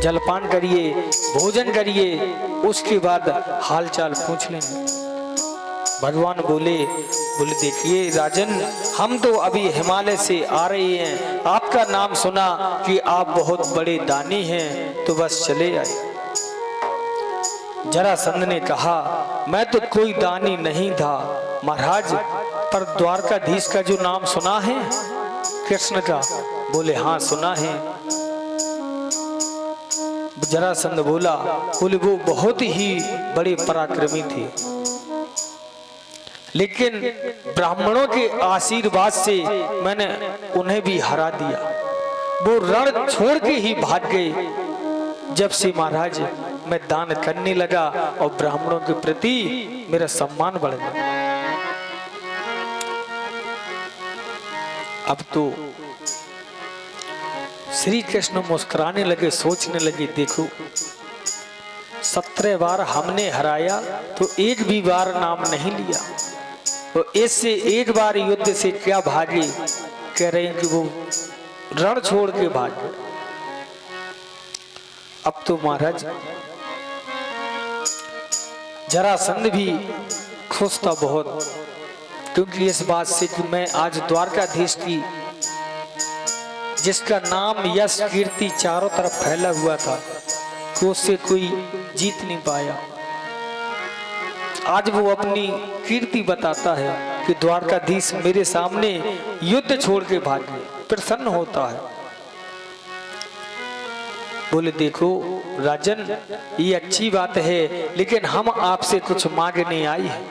जलपान करिए, भोजन करिए, उसके बाद हालचाल पूछ लेंगे। भगवान बोले देखिए राजन, हम तो अभी हिमालय से आ रहे हैं, आपका नाम सुना कि आप बहुत बड़े दानी हैं, तो बस चले आए। जरासंध ने कहा, मैं तो कोई दानी नहीं था महाराज, पर द्वारकाधीश का जो नाम सुना है कृष्ण का? बोले हाँ सुना है। जरासंध बोले वो बहुत ही बड़े पराक्रमी थे, लेकिन ब्राह्मणों के आशीर्वाद से मैंने उन्हें भी हरा दिया। वो रण छोड़ के ही भाग गए। जब से महाराज मैं दान करने लगा और ब्राह्मणों के प्रति मेरा सम्मान बढ़ गया। अब तो श्री कृष्ण मुस्कुराने लगे, सोचने लगे, देखो 17 बार हमने हराया तो एक भी बार नाम नहीं लिया, तो इससे एक बार युद्ध से क्या भागे। कह रहे हैं कि वो रण छोड़ के भागे। अब तो महाराज जरासंध भी खुश था बहुत, क्योंकि इस बात से कि मैं आज द्वारकाधीश की जिसका नाम यश कीर्ति चारों तरफ फैला हुआ था कि उससे कोई जीत नहीं पाया। आज वो अपनी कीर्ति बताता है कि द्वारकाधीश मेरे सामने युद्ध छोड़ के भागे, प्रसन्न होता है। बोले देखो राजन, ये अच्छी बात है, लेकिन हम आपसे कुछ मांगने आए हैं,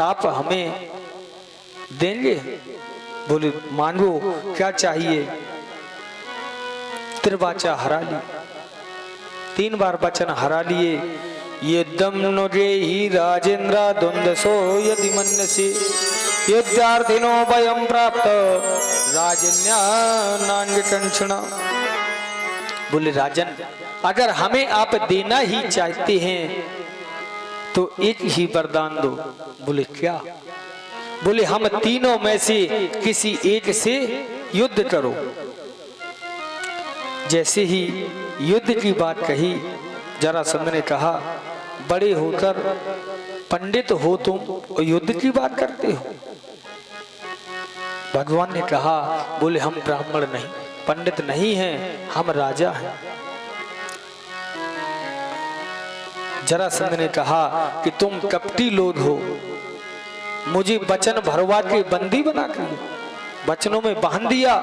आप हमें देंगे? बोले मांगो, क्या चाहिए? त्रिवाचा हरा ली, 3 बार वचन हरा लिए। ये दम नुजे ही राजेंद्र द्वंद्वसो यदि मन्यसे युद्धार्थिनो वयं प्राप्त राजन्या नान्यकंक्षणा। बोले राजन, अगर हमें आप देना ही चाहते हैं तो एक ही वरदान दो। बोले क्या? बोले हम तीनों में से किसी एक से युद्ध करो। जैसे ही युद्ध की बात कही, जरासंध ने कहा बड़े होकर पंडित हो तुम और युद्ध की बात करते हो? भगवान ने कहा, बोले हम ब्राह्मण नहीं, पंडित नहीं हैं, हम राजा हैं। जरासंध ने कहा कि तुम कपटी लोग हो, मुझे वचन भरवा के बंदी बना कर वचनों में बांध दिया।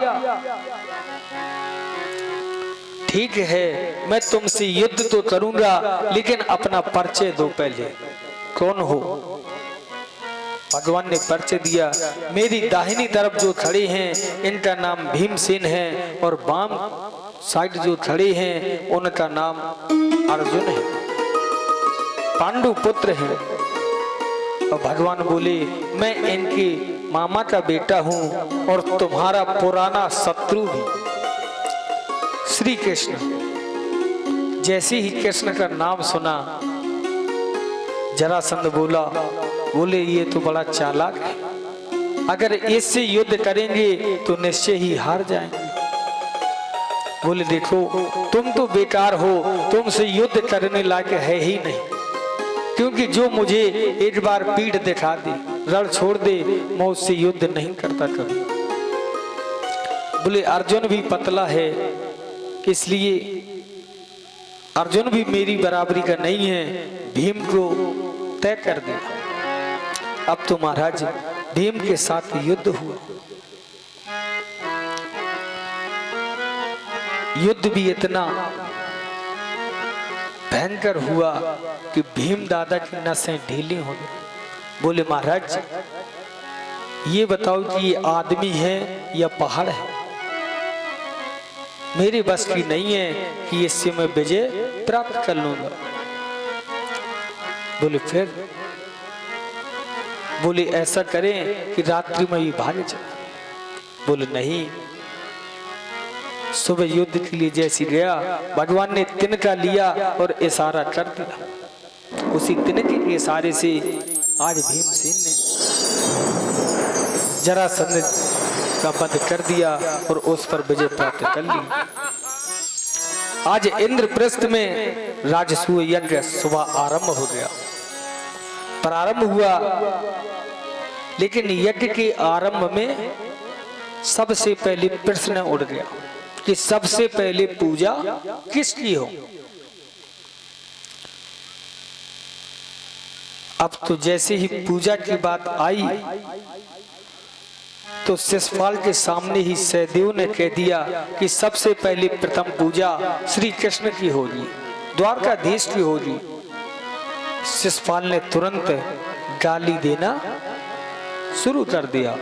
ठीक है, मैं तुमसे युद्ध तो करूंगा, लेकिन अपना परिचय दो पहले, कौन हो? भगवान ने परिचय दिया। मेरी दाहिनी तरफ जो खड़े हैं इनका नाम भीमसेन है, और बाम साइड जो खड़े हैं उनका नाम अर्जुन है, पांडु पुत्र है। और भगवान बोले मैं इनके मामा का बेटा हूं और तुम्हारा पुराना शत्रु भी श्री कृष्ण। जैसे ही कृष्ण का नाम सुना, जरासंध बोला, बोले ये तो बड़ा चालाक है, अगर इससे युद्ध करेंगे तो निश्चय ही हार जाएंगे। बोले देखो तुम तो बेकार हो, तुमसे युद्ध करने लायक है ही नहीं, क्योंकि जो मुझे एक बार पीठ दिखा दे, रण छोड़ दे, मैं उससे युद्ध नहीं करता कभी। बोले अर्जुन भी पतला है, इसलिए अर्जुन भी मेरी बराबरी का नहीं है, भीम को तय कर दिया। अब तो महाराज भीम के साथ युद्ध हुआ। युद्ध भी इतना भयंकर हुआ कि भीम दादा की नसें ढीली हो गई। बोले महाराज ये बताओ कि ये आदमी है या पहाड़ है? मेरी बस की नहीं है कि इससे मैं विजय प्राप्त कर लूंगा। बोले फिर? बोले ऐसा करें कि रात्रि में ही भाग जाए। बोले नहीं, सुबह युद्ध के लिए जैसी गया, भगवान ने तिनका लिया और इशारा कर दिया। उसी तिनके के इशारे से आज भीमसेन ने जरासंध का वध कर दिया और उस पर विजय प्राप्त कर ली। आज इंद्रप्रस्थ में राजसूय यज्ञ सुबह आरंभ हो गया, प्रारंभ हुआ। लेकिन यज्ञ के आरंभ में सबसे पहले प्रश्न उठ गया कि सबसे पहले पूजा किसकी हो? अब तो जैसे ही पूजा की बात आई तो शिशुपाल के सामने ही सहदेव ने कह दिया कि सबसे पहले प्रथम पूजा श्री कृष्ण की होगी, द्वारकाधीश की होगी। शिशुपाल ने तुरंत गाली देना शुरू कर दिया।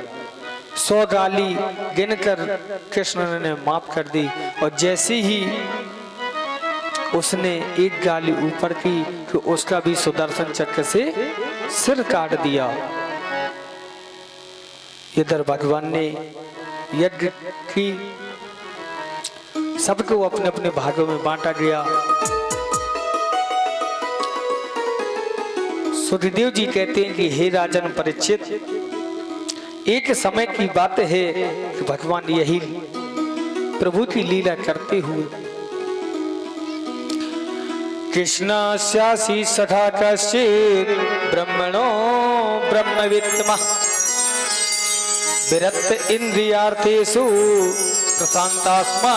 100 गाली गिनकर कृष्ण ने माफ कर दी और जैसे ही उसने एक गाली ऊपर की तो उसका भी सुदर्शन चक्र से सिर काट दिया। इधर भगवान ने यज्ञ की, सबको अपने अपने भागों में बांटा गया। सुखदेव जी कहते हैं कि हे राजन परीक्षित, एक समय की बात है कि भगवान यही प्रभु की लीला करते हुए कृष्णस्यासि सखा कश्चित् ब्रह्मणो ब्रह्मवित्तमः विरक्त इंद्रियार्थेषु प्रशांतात्मा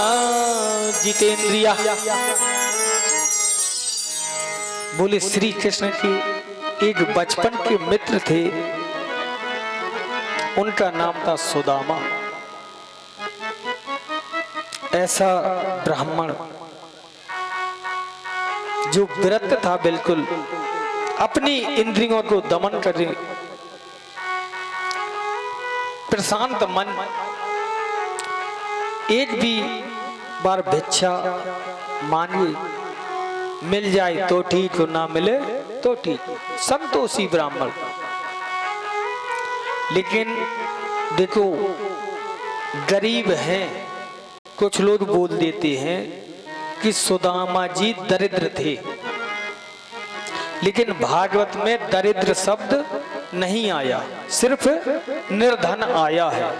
जितेंद्रिया। बोले श्री कृष्ण के एक बचपन के मित्र थे, उनका नाम था सुदामा। ऐसा ब्राह्मण जो विरक्त था, बिल्कुल अपनी इंद्रियों को दमन करे, प्रशांत मन, एक भी बार भिक्षा मांगे, मिल जाए तो ठीक हो, ना मिले तो ठीक, संतोषी ब्राह्मण। लेकिन देखो गरीब हैं, कुछ लोग बोल देते हैं कि सुदामा जी दरिद्र थे, लेकिन भागवत में दरिद्र शब्द नहीं आया, सिर्फ निर्धन आया है।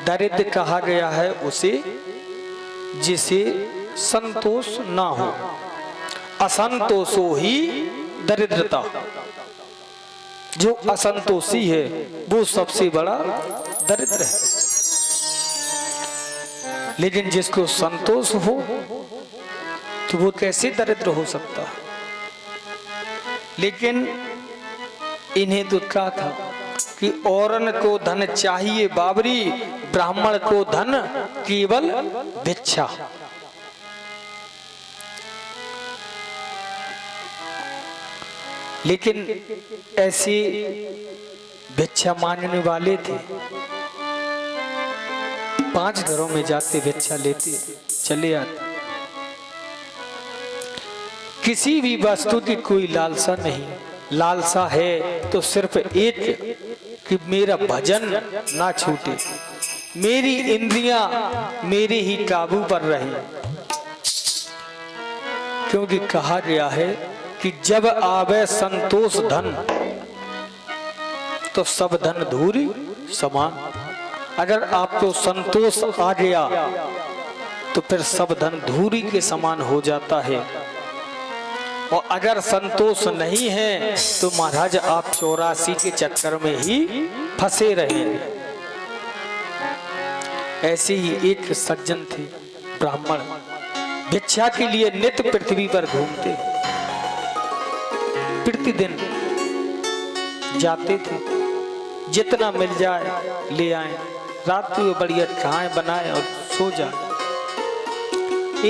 दरिद्र कहा गया है उसे जिसे संतोष ना हो, असंतोषो ही दरिद्रता। जो असंतोषी है वो सबसे बड़ा दरिद्र है। लेकिन जिसको संतोष हो तो वो कैसे दरिद्र हो सकता है। लेकिन इन्हें तो क्या था कि औरन को धन चाहिए बाबरी, ब्राह्मण को धन केवल भिक्षा। लेकिन ऐसे भिक्षा मांगने वाले थे, 5 घरों में जाते भिक्षा लेते चले आते। किसी भी वस्तु की कोई लालसा नहीं, लालसा है तो सिर्फ एक कि मेरा भजन ना छूटे, मेरी इंद्रियां मेरे ही काबू पर रहे। क्योंकि कहा गया है कि जब आवे संतोष धन तो सब धन धूरी समान। अगर आपको संतोष आ गया तो फिर सब धन धूरी के समान हो जाता है, और अगर संतोष नहीं है तो महाराज आप 84 के चक्कर में ही फंसे रहेंगे। ऐसे ही एक सज्जन थे ब्राह्मण, भिक्षा के लिए नित्य पृथ्वी पर घूमते, प्रतिदिन जाते थे, जितना मिल जाए ले आए, रात को बढ़िया खाएं बनाए और सो जाए।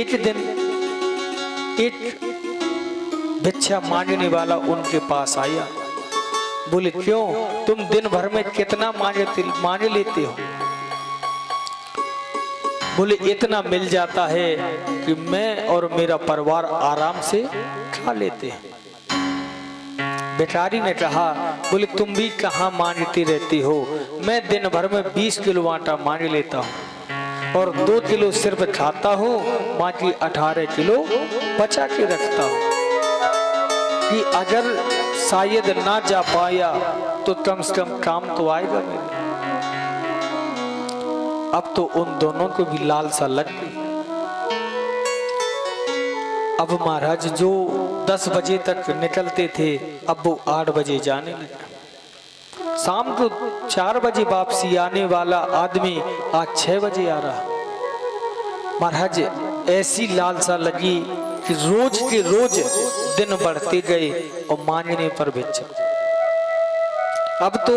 एक दिन एक भिक्षा मांगने वाला उनके पास आया। बोले क्यों, तुम दिन भर में कितना मांग लेते हो? बोले इतना मिल जाता है कि मैं और मेरा परिवार आराम से खा लेते हैं। बेचारी ने कहा, बोले तुम भी कहाँ मांगती रहती हो, मैं दिन भर में 20 किलो आटा मांग लेता हूँ और 2 किलो सिर्फ खाता हूँ, बाकी 18 किलो बचा के रखता हूँ कि अगर शायद ना जा पाया तो कम से कम काम तो आएगा मेरे। अब तो उन दोनों को भी लालसा लग गई। अब महाराज जो 10 बजे तक निकलते थे, अब वो 8 बजे जाने लगे। शाम को 4 बजे वापसी आने वाला आदमी आज 6 बजे आ रहा। महाराज ऐसी लालसा लगी कि रोज के रोज दिन बढ़ते गए और मांगने पर भिक्षा। अब तो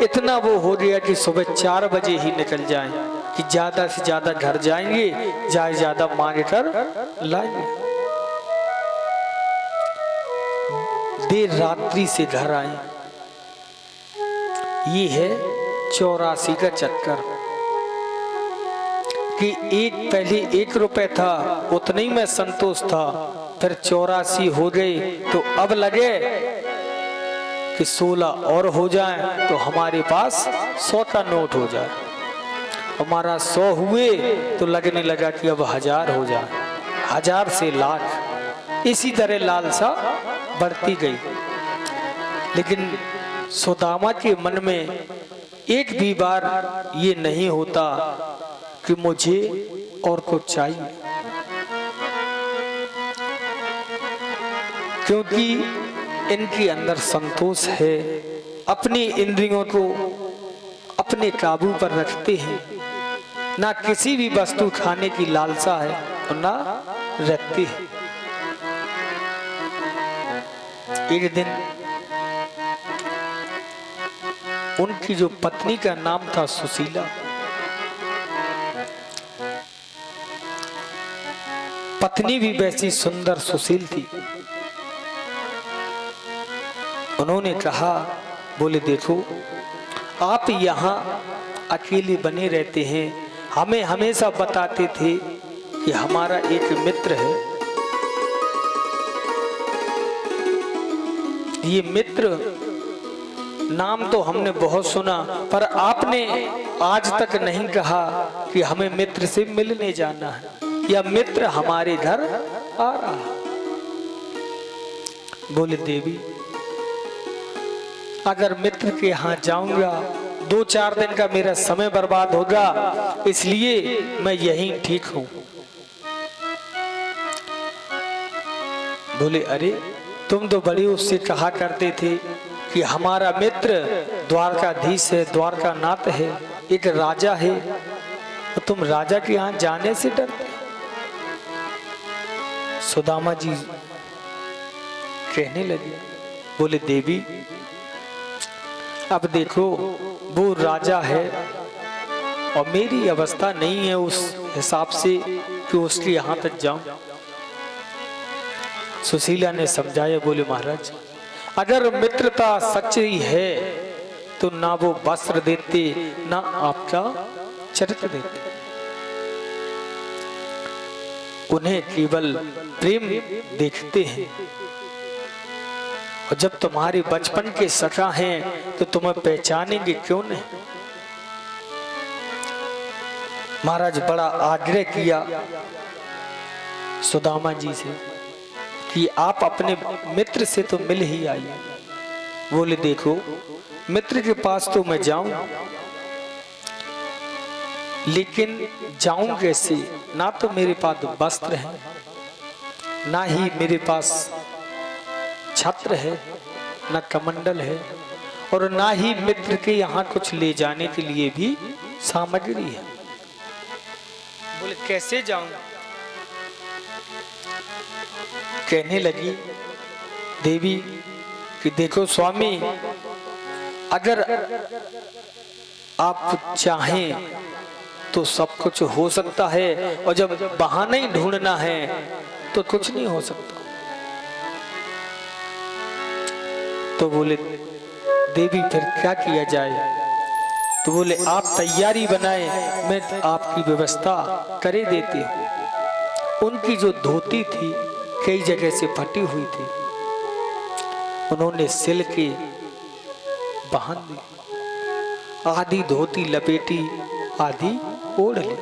इतना वो हो गया कि सुबह 4 बजे ही निकल जाएं कि ज्यादा से ज्यादा घर जाएंगे, ज्यादा मांग कर लाएंगे। देर रात्रि से घर आए, ये है 84 का चक्कर कि पहले 1 रुपए था, उतने ही में संतोष था, फिर 84 हो गए, तो अब लगे कि 16 और हो जाए तो हमारे पास 100 का नोट हो जाए। हमारा 100 हुए तो लगने लगा कि अब 1000 हो जाए, 1000 से लाख, इसी तरह लालसा बढ़ती गई। लेकिन सुदामा के मन में एक भी बार ये नहीं होता कि मुझे और कुछ चाहिए, क्योंकि इनके अंदर संतोष है, अपनी इंद्रियों को अपने काबू पर रखते हैं, ना किसी भी वस्तु खाने की लालसा है और ना रखते हैं। एक दिन उनकी जो पत्नी का नाम था सुशीला, पत्नी भी वैसी सुंदर सुशील थी। उन्होंने कहा, बोले देखो आप यहाँ अकेले बने रहते हैं, हमें हमेशा बताते थे कि हमारा एक मित्र है, ये मित्र नाम तो हमने बहुत सुना, पर आपने आज तक नहीं कहा कि हमें मित्र से मिलने जाना है या मित्र हमारे घर आ रहा है। बोले देवी अगर मित्र के यहाँ जाऊंगा 2-4 दिन का मेरा समय बर्बाद होगा, इसलिए मैं यहीं ठीक हूं। बोले अरे तुम तो बड़े उससे कहा करते थे कि हमारा मित्र द्वारकाधीश है, द्वारकानाथ है, एक राजा है, तो तुम राजा के यहाँ जाने से डरते। सुदामा जी कहने लगे, बोले देवी अब देखो वो राजा है और मेरी अवस्था नहीं है उस हिसाब से कि उसके यहाँ तक जाऊं। सुशीला ने समझाया, बोले महाराज अगर मित्रता सच्ची है तो ना वो वस्त्र देते ना आपका चरित्र देते, उन्हें केवल प्रेम देखते हैं, और जब तुम्हारे बचपन के सखा हैं तो तुम्हें पहचानेंगे क्यों नहीं। महाराज बड़ा आग्रह किया सुदामा जी से कि आप अपने मित्र से तो मिल ही आइए। बोले देखो मित्र के पास तो मैं जाऊं, लेकिन जाऊं कैसे, ना तो मेरे पास वस्त्र है, ना ही मेरे पास छत्र है, ना कमंडल है, और ना ही मित्र के यहाँ कुछ ले जाने के लिए भी सामग्री है। बोले कैसे जाऊं। कहने लगी देवी कि देखो स्वामी अगर आप चाहें तो सब कुछ हो सकता है, और जब बहाना ही ढूंढना है तो कुछ नहीं हो सकता। तो बोले देवी फिर क्या किया जाए। तो बोले आप तैयारी बनाए, मैं आपकी व्यवस्था करे देती हूँ। उनकी जो धोती थी कई जगह से फटी हुई थी, उन्होंने सिल के बांध दी, आधी धोती लपेटी आधी ओढ़ ली।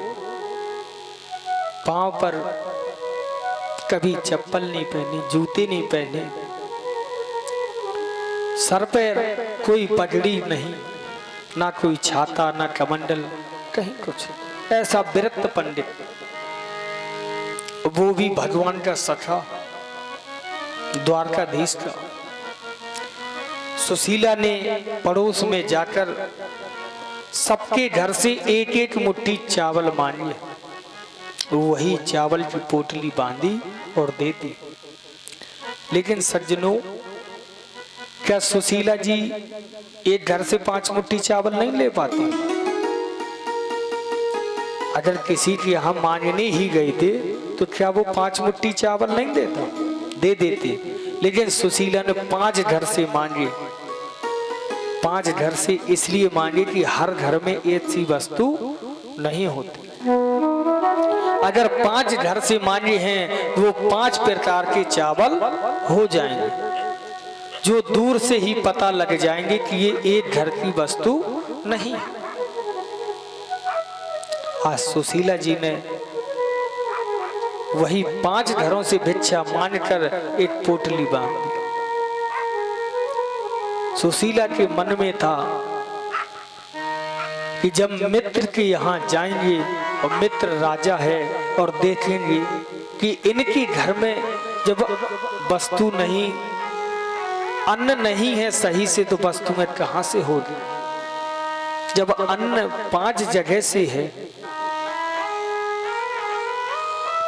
पांव पर कभी चप्पल नहीं पहनी, जूते नहीं पहने, सर पर कोई पगड़ी नहीं, ना कोई छाता ना कमंडल, कहीं कुछ। ऐसा विरक्त पंडित, वो भी भगवान का सखा, द्वारकाधीश का। सुशीला ने पड़ोस में जाकर सबके घर से एक एक मुट्ठी चावल मांगे, वही चावल की पोटली बांधी और दे दी। लेकिन सज्जनों, क्या सुशीला जी एक घर से 5 मुट्ठी चावल नहीं ले पाती? अगर किसी के यहाँ मांगने ही गए थे तो क्या वो 5 मुट्ठी चावल नहीं देता? दे देते। लेकिन सुशीला ने 5 घर से मांगे, 5 घर से इसलिए मांगे कि हर घर में एक सी वस्तु नहीं होती। अगर 5 घर से मांगे हैं तो वो 5 प्रकार के चावल हो जाएंगे, जो दूर से ही पता लग जाएंगे कि ये एक घर की वस्तु नहीं। आज सुशीला जी ने वही 5 घरों से भिक्षा मांगकर एक पोटली बांध दी। सुशीला के मन में था कि जब मित्र के यहाँ जाएंगे और मित्र राजा है और देखेंगे कि इनके घर में जब वस्तु नहीं, अन्न नहीं है सही से, तो वस्तुएं कहाँ से होगी। जब अन्न 5 जगह से है,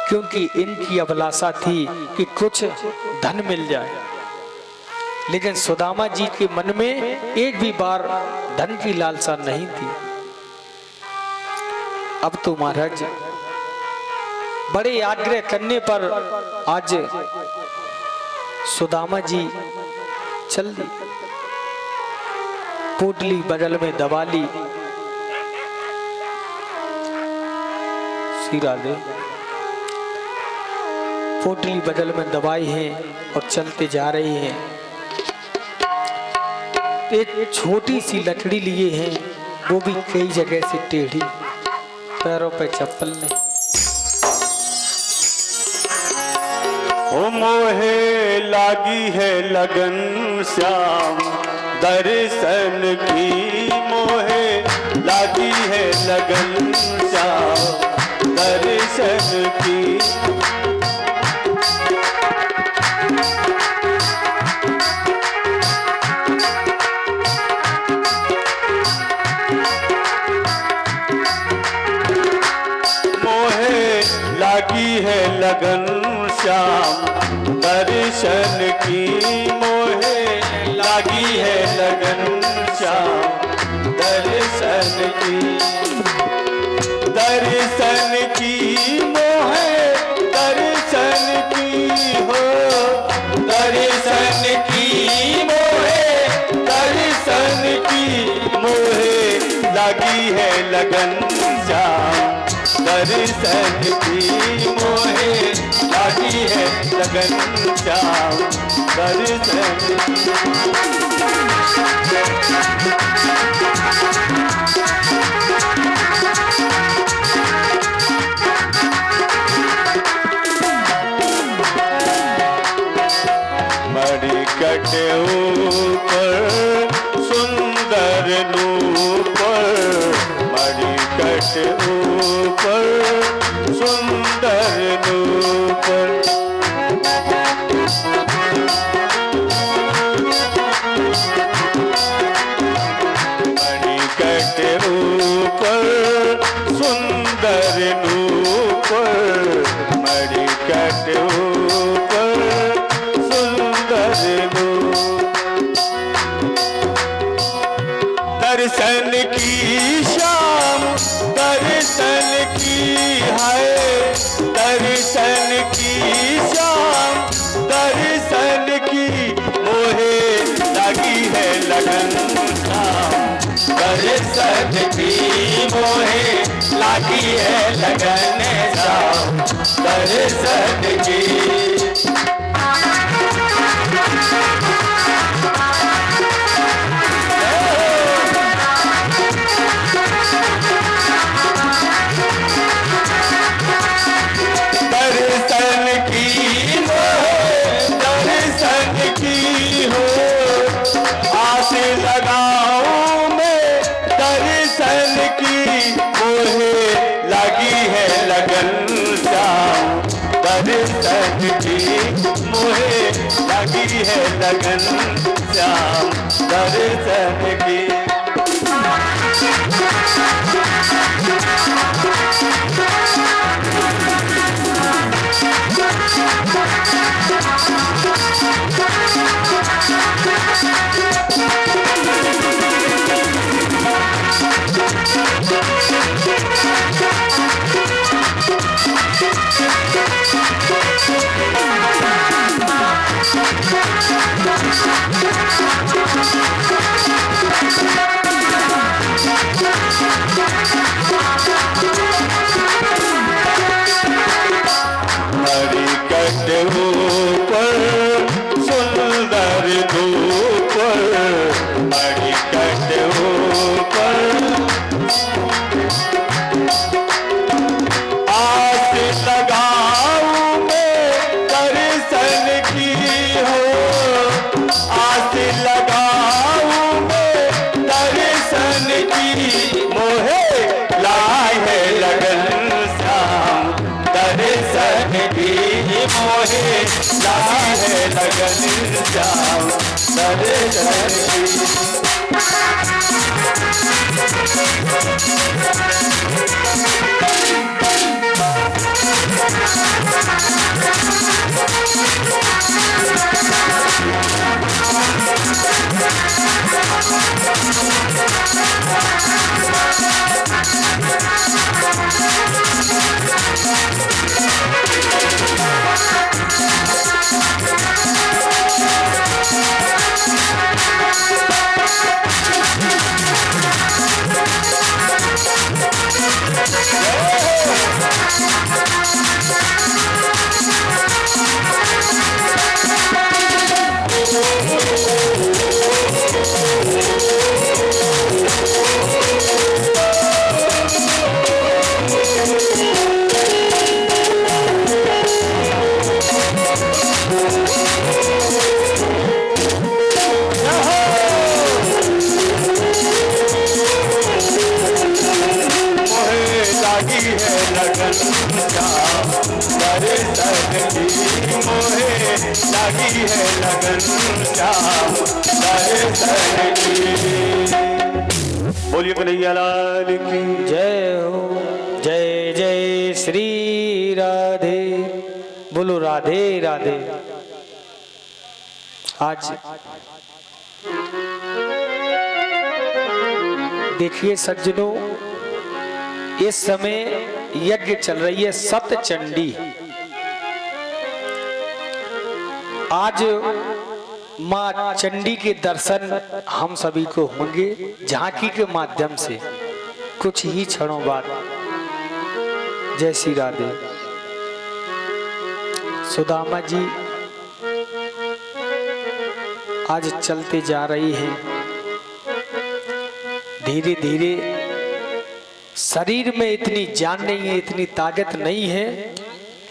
क्योंकि इनकी अभिलाषा थी कि कुछ धन मिल जाए, लेकिन सुदामा जी के मन में एक भी बार धन की लालसा नहीं थी। अब तो महाराज बड़े आग्रह करने पर आज सुदामा जी चल दी, पोटली बगल में दबा ली, सिरा दे पोटली बगल में दबाई है और चलते जा रही हैं। एक छोटी सी लकड़ी लिए हैं, वो भी कई जगह से टेढ़ी, पैरों पे चप्पल नहीं। ओ मोहे लागी है लगन श्याम दर्शन की, मोहे लागी है लगन श्याम दर्शन की। लागी है लगन श्याम दर्शन की, मोहे लागी है लगन श्याम दर्शन की। दर्शन की मोहे दर्शन की हो, दर्शन की मोहे दर्शन की, मोहे लागी है लगन श्याम दर्शन की, मोहे लागी है लगन श्याम दर्शन की। मणिकट ऊपर सुंदर नूपुर, मणिकट ऊपर सुंदर नूपुर। मणिकट ऊपर सुंदर नूपुर, मणिकट ऊपर सुंदर नूपुर। दर्शन की शाम दर्शन की है, दर्शन की शाम दर्शन की, मोहे लगी है लगन श्याम दर्शन की, मोहे लगी है लगन श्याम दर्शन की। दर्शन की मोहे लगी है लगन श्याम दर्शन की। सहगी मोहे लागी है लगन श्याम दर्शन की। लागी है लगन श्याम दर्शन की। बोलिए कन्हैया लाल की जय हो। जय जय श्री राधे। बोलो राधे राधे। आज देखिए सज्जनों, इस समय यज्ञ चल रही है सतचंडी। आज माँ चंडी के दर्शन हम सभी को होंगे झांकी के माध्यम से कुछ ही क्षणों बाद। जय श्री राधे। सुदामा जी आज चलते जा रही हैं, धीरे धीरे। शरीर में इतनी जान नहीं है, इतनी ताकत नहीं है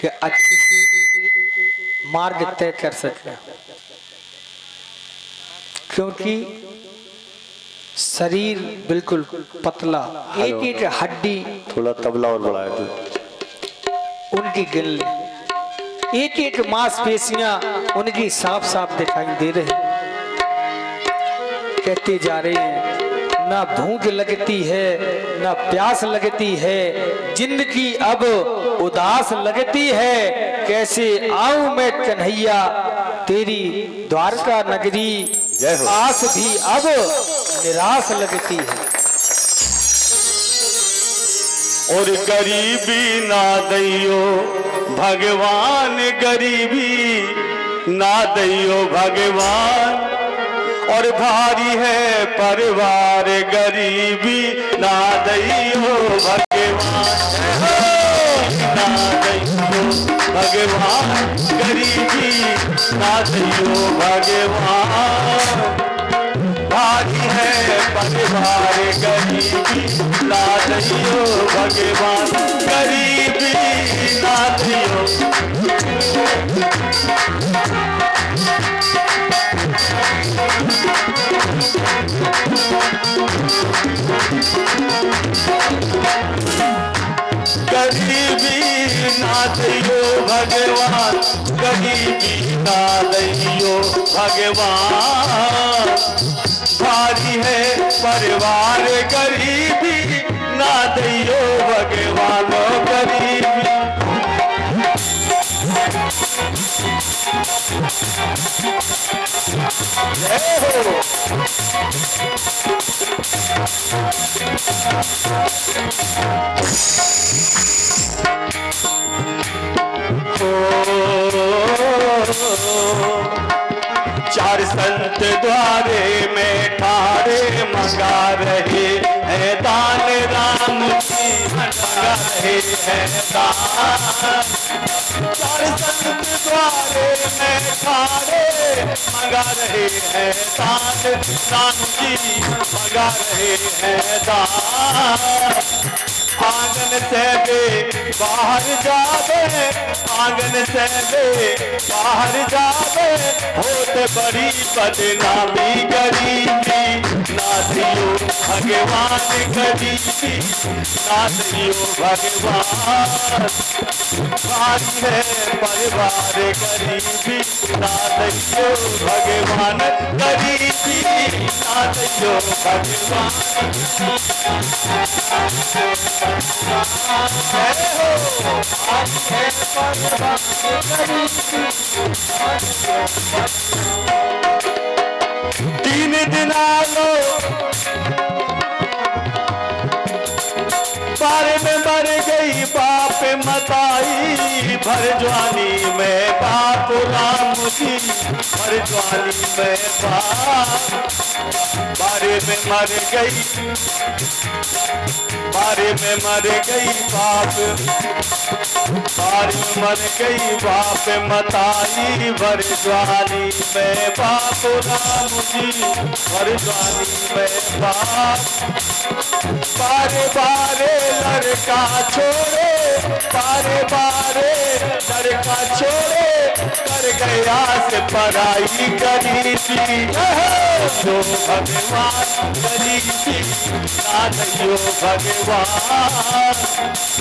कि अच्छे से मार्ग तय कर सके, क्योंकि शरीर बिल्कुल पतला, एक एक हड्डी थोड़ा तबला और बढ़ाए थे उनकी गिन ले, एक एक मांसपेशियां उनकी साफ साफ दिखाई दे रही। कहते जा रहे हैं ना भूख लगती है ना प्यास लगती है, जिंदगी अब उदास लगती है। कैसे आऊं मैं कन्हैया तेरी द्वारका नगरी, आस भी अब निराश लगती है। और गरीबी ना दैयो भगवान, गरीबी ना दैयो भगवान। और भारी है परिवार, गरीबी ना दैयो भगवान, ना दैयो भगवान, गरीबी ना दैयो भगवान। भारी है परिवार, गरीबी ना दैयो भगवान, गरीबी ना दैयो। गरीबी ना दैयो भगवान, गरीबी ना दैयो भगवान। भारी है परिवार, गरीबी ना दैयो भगवान, गरीबी। जय हो। चार संत द्वारे में ठाड़े मंगा रहे हैं दान, राम जी मंगा रहे हैं दान। चार संत द्वारे में ठाड़े मंगा रहे हैं दान, राम जी मंगा रहे हैं दान। आंगन से बे बाहर जावे, आंगन से बे बाहर जावे, होते बड़ी बदनामी गरीबी, ना दियो भगवान गरीबी, ना दियो भगवान, भारी है परिवार गरीबी, ना दियो भगवान गरीबी, ना दियो भगवान। तीन दिन आलो बारे में मर गई बाप मताई, भर जवानी में बाप राम जी, भर जवानी में बाप, बारे में मर गई, बारे में मर गई बाप, बारे में मर गई बाप मताई, भर जवानी में बाप राम जी, भर जवानी में बाप, बारे बारे लड़का छोड़े, बारे बारे लड़का छोड़े, कर गया से पढ़ाई गरीबी, जो भगवान गरीबी, ना दियो भगवान,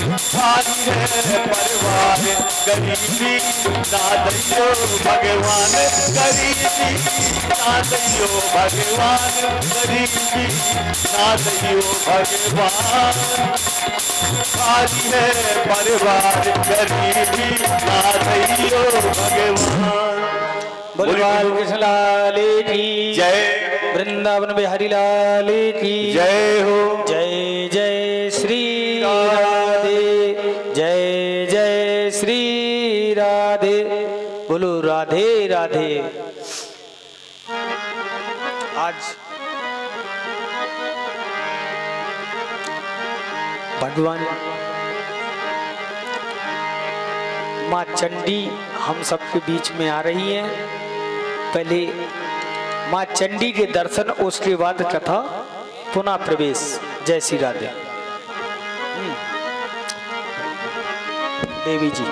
भारी है परिवार गरीबी, ना दियो भगवान गरीबी, ना दियो भगवान गरीबी, ना दियो भगवान, भारी है परिवार गरीबी, ना दियो भगवान। बोल कृष्ण लाल की जय, वृंदावन बिहारी लाल की जय हो। जय जय श्री राधे, जय जय श्री राधे, बोलो राधे राधे। आज भगवान माँ चंडी हम सबके बीच में आ रही हैं। पहले माँ चंडी के दर्शन, उसके बाद कथा, पुनः प्रवेश। जय श्री राधे। देवी जी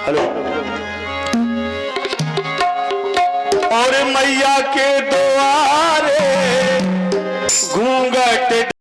हेलो। और मैया के द्वारे घूंघट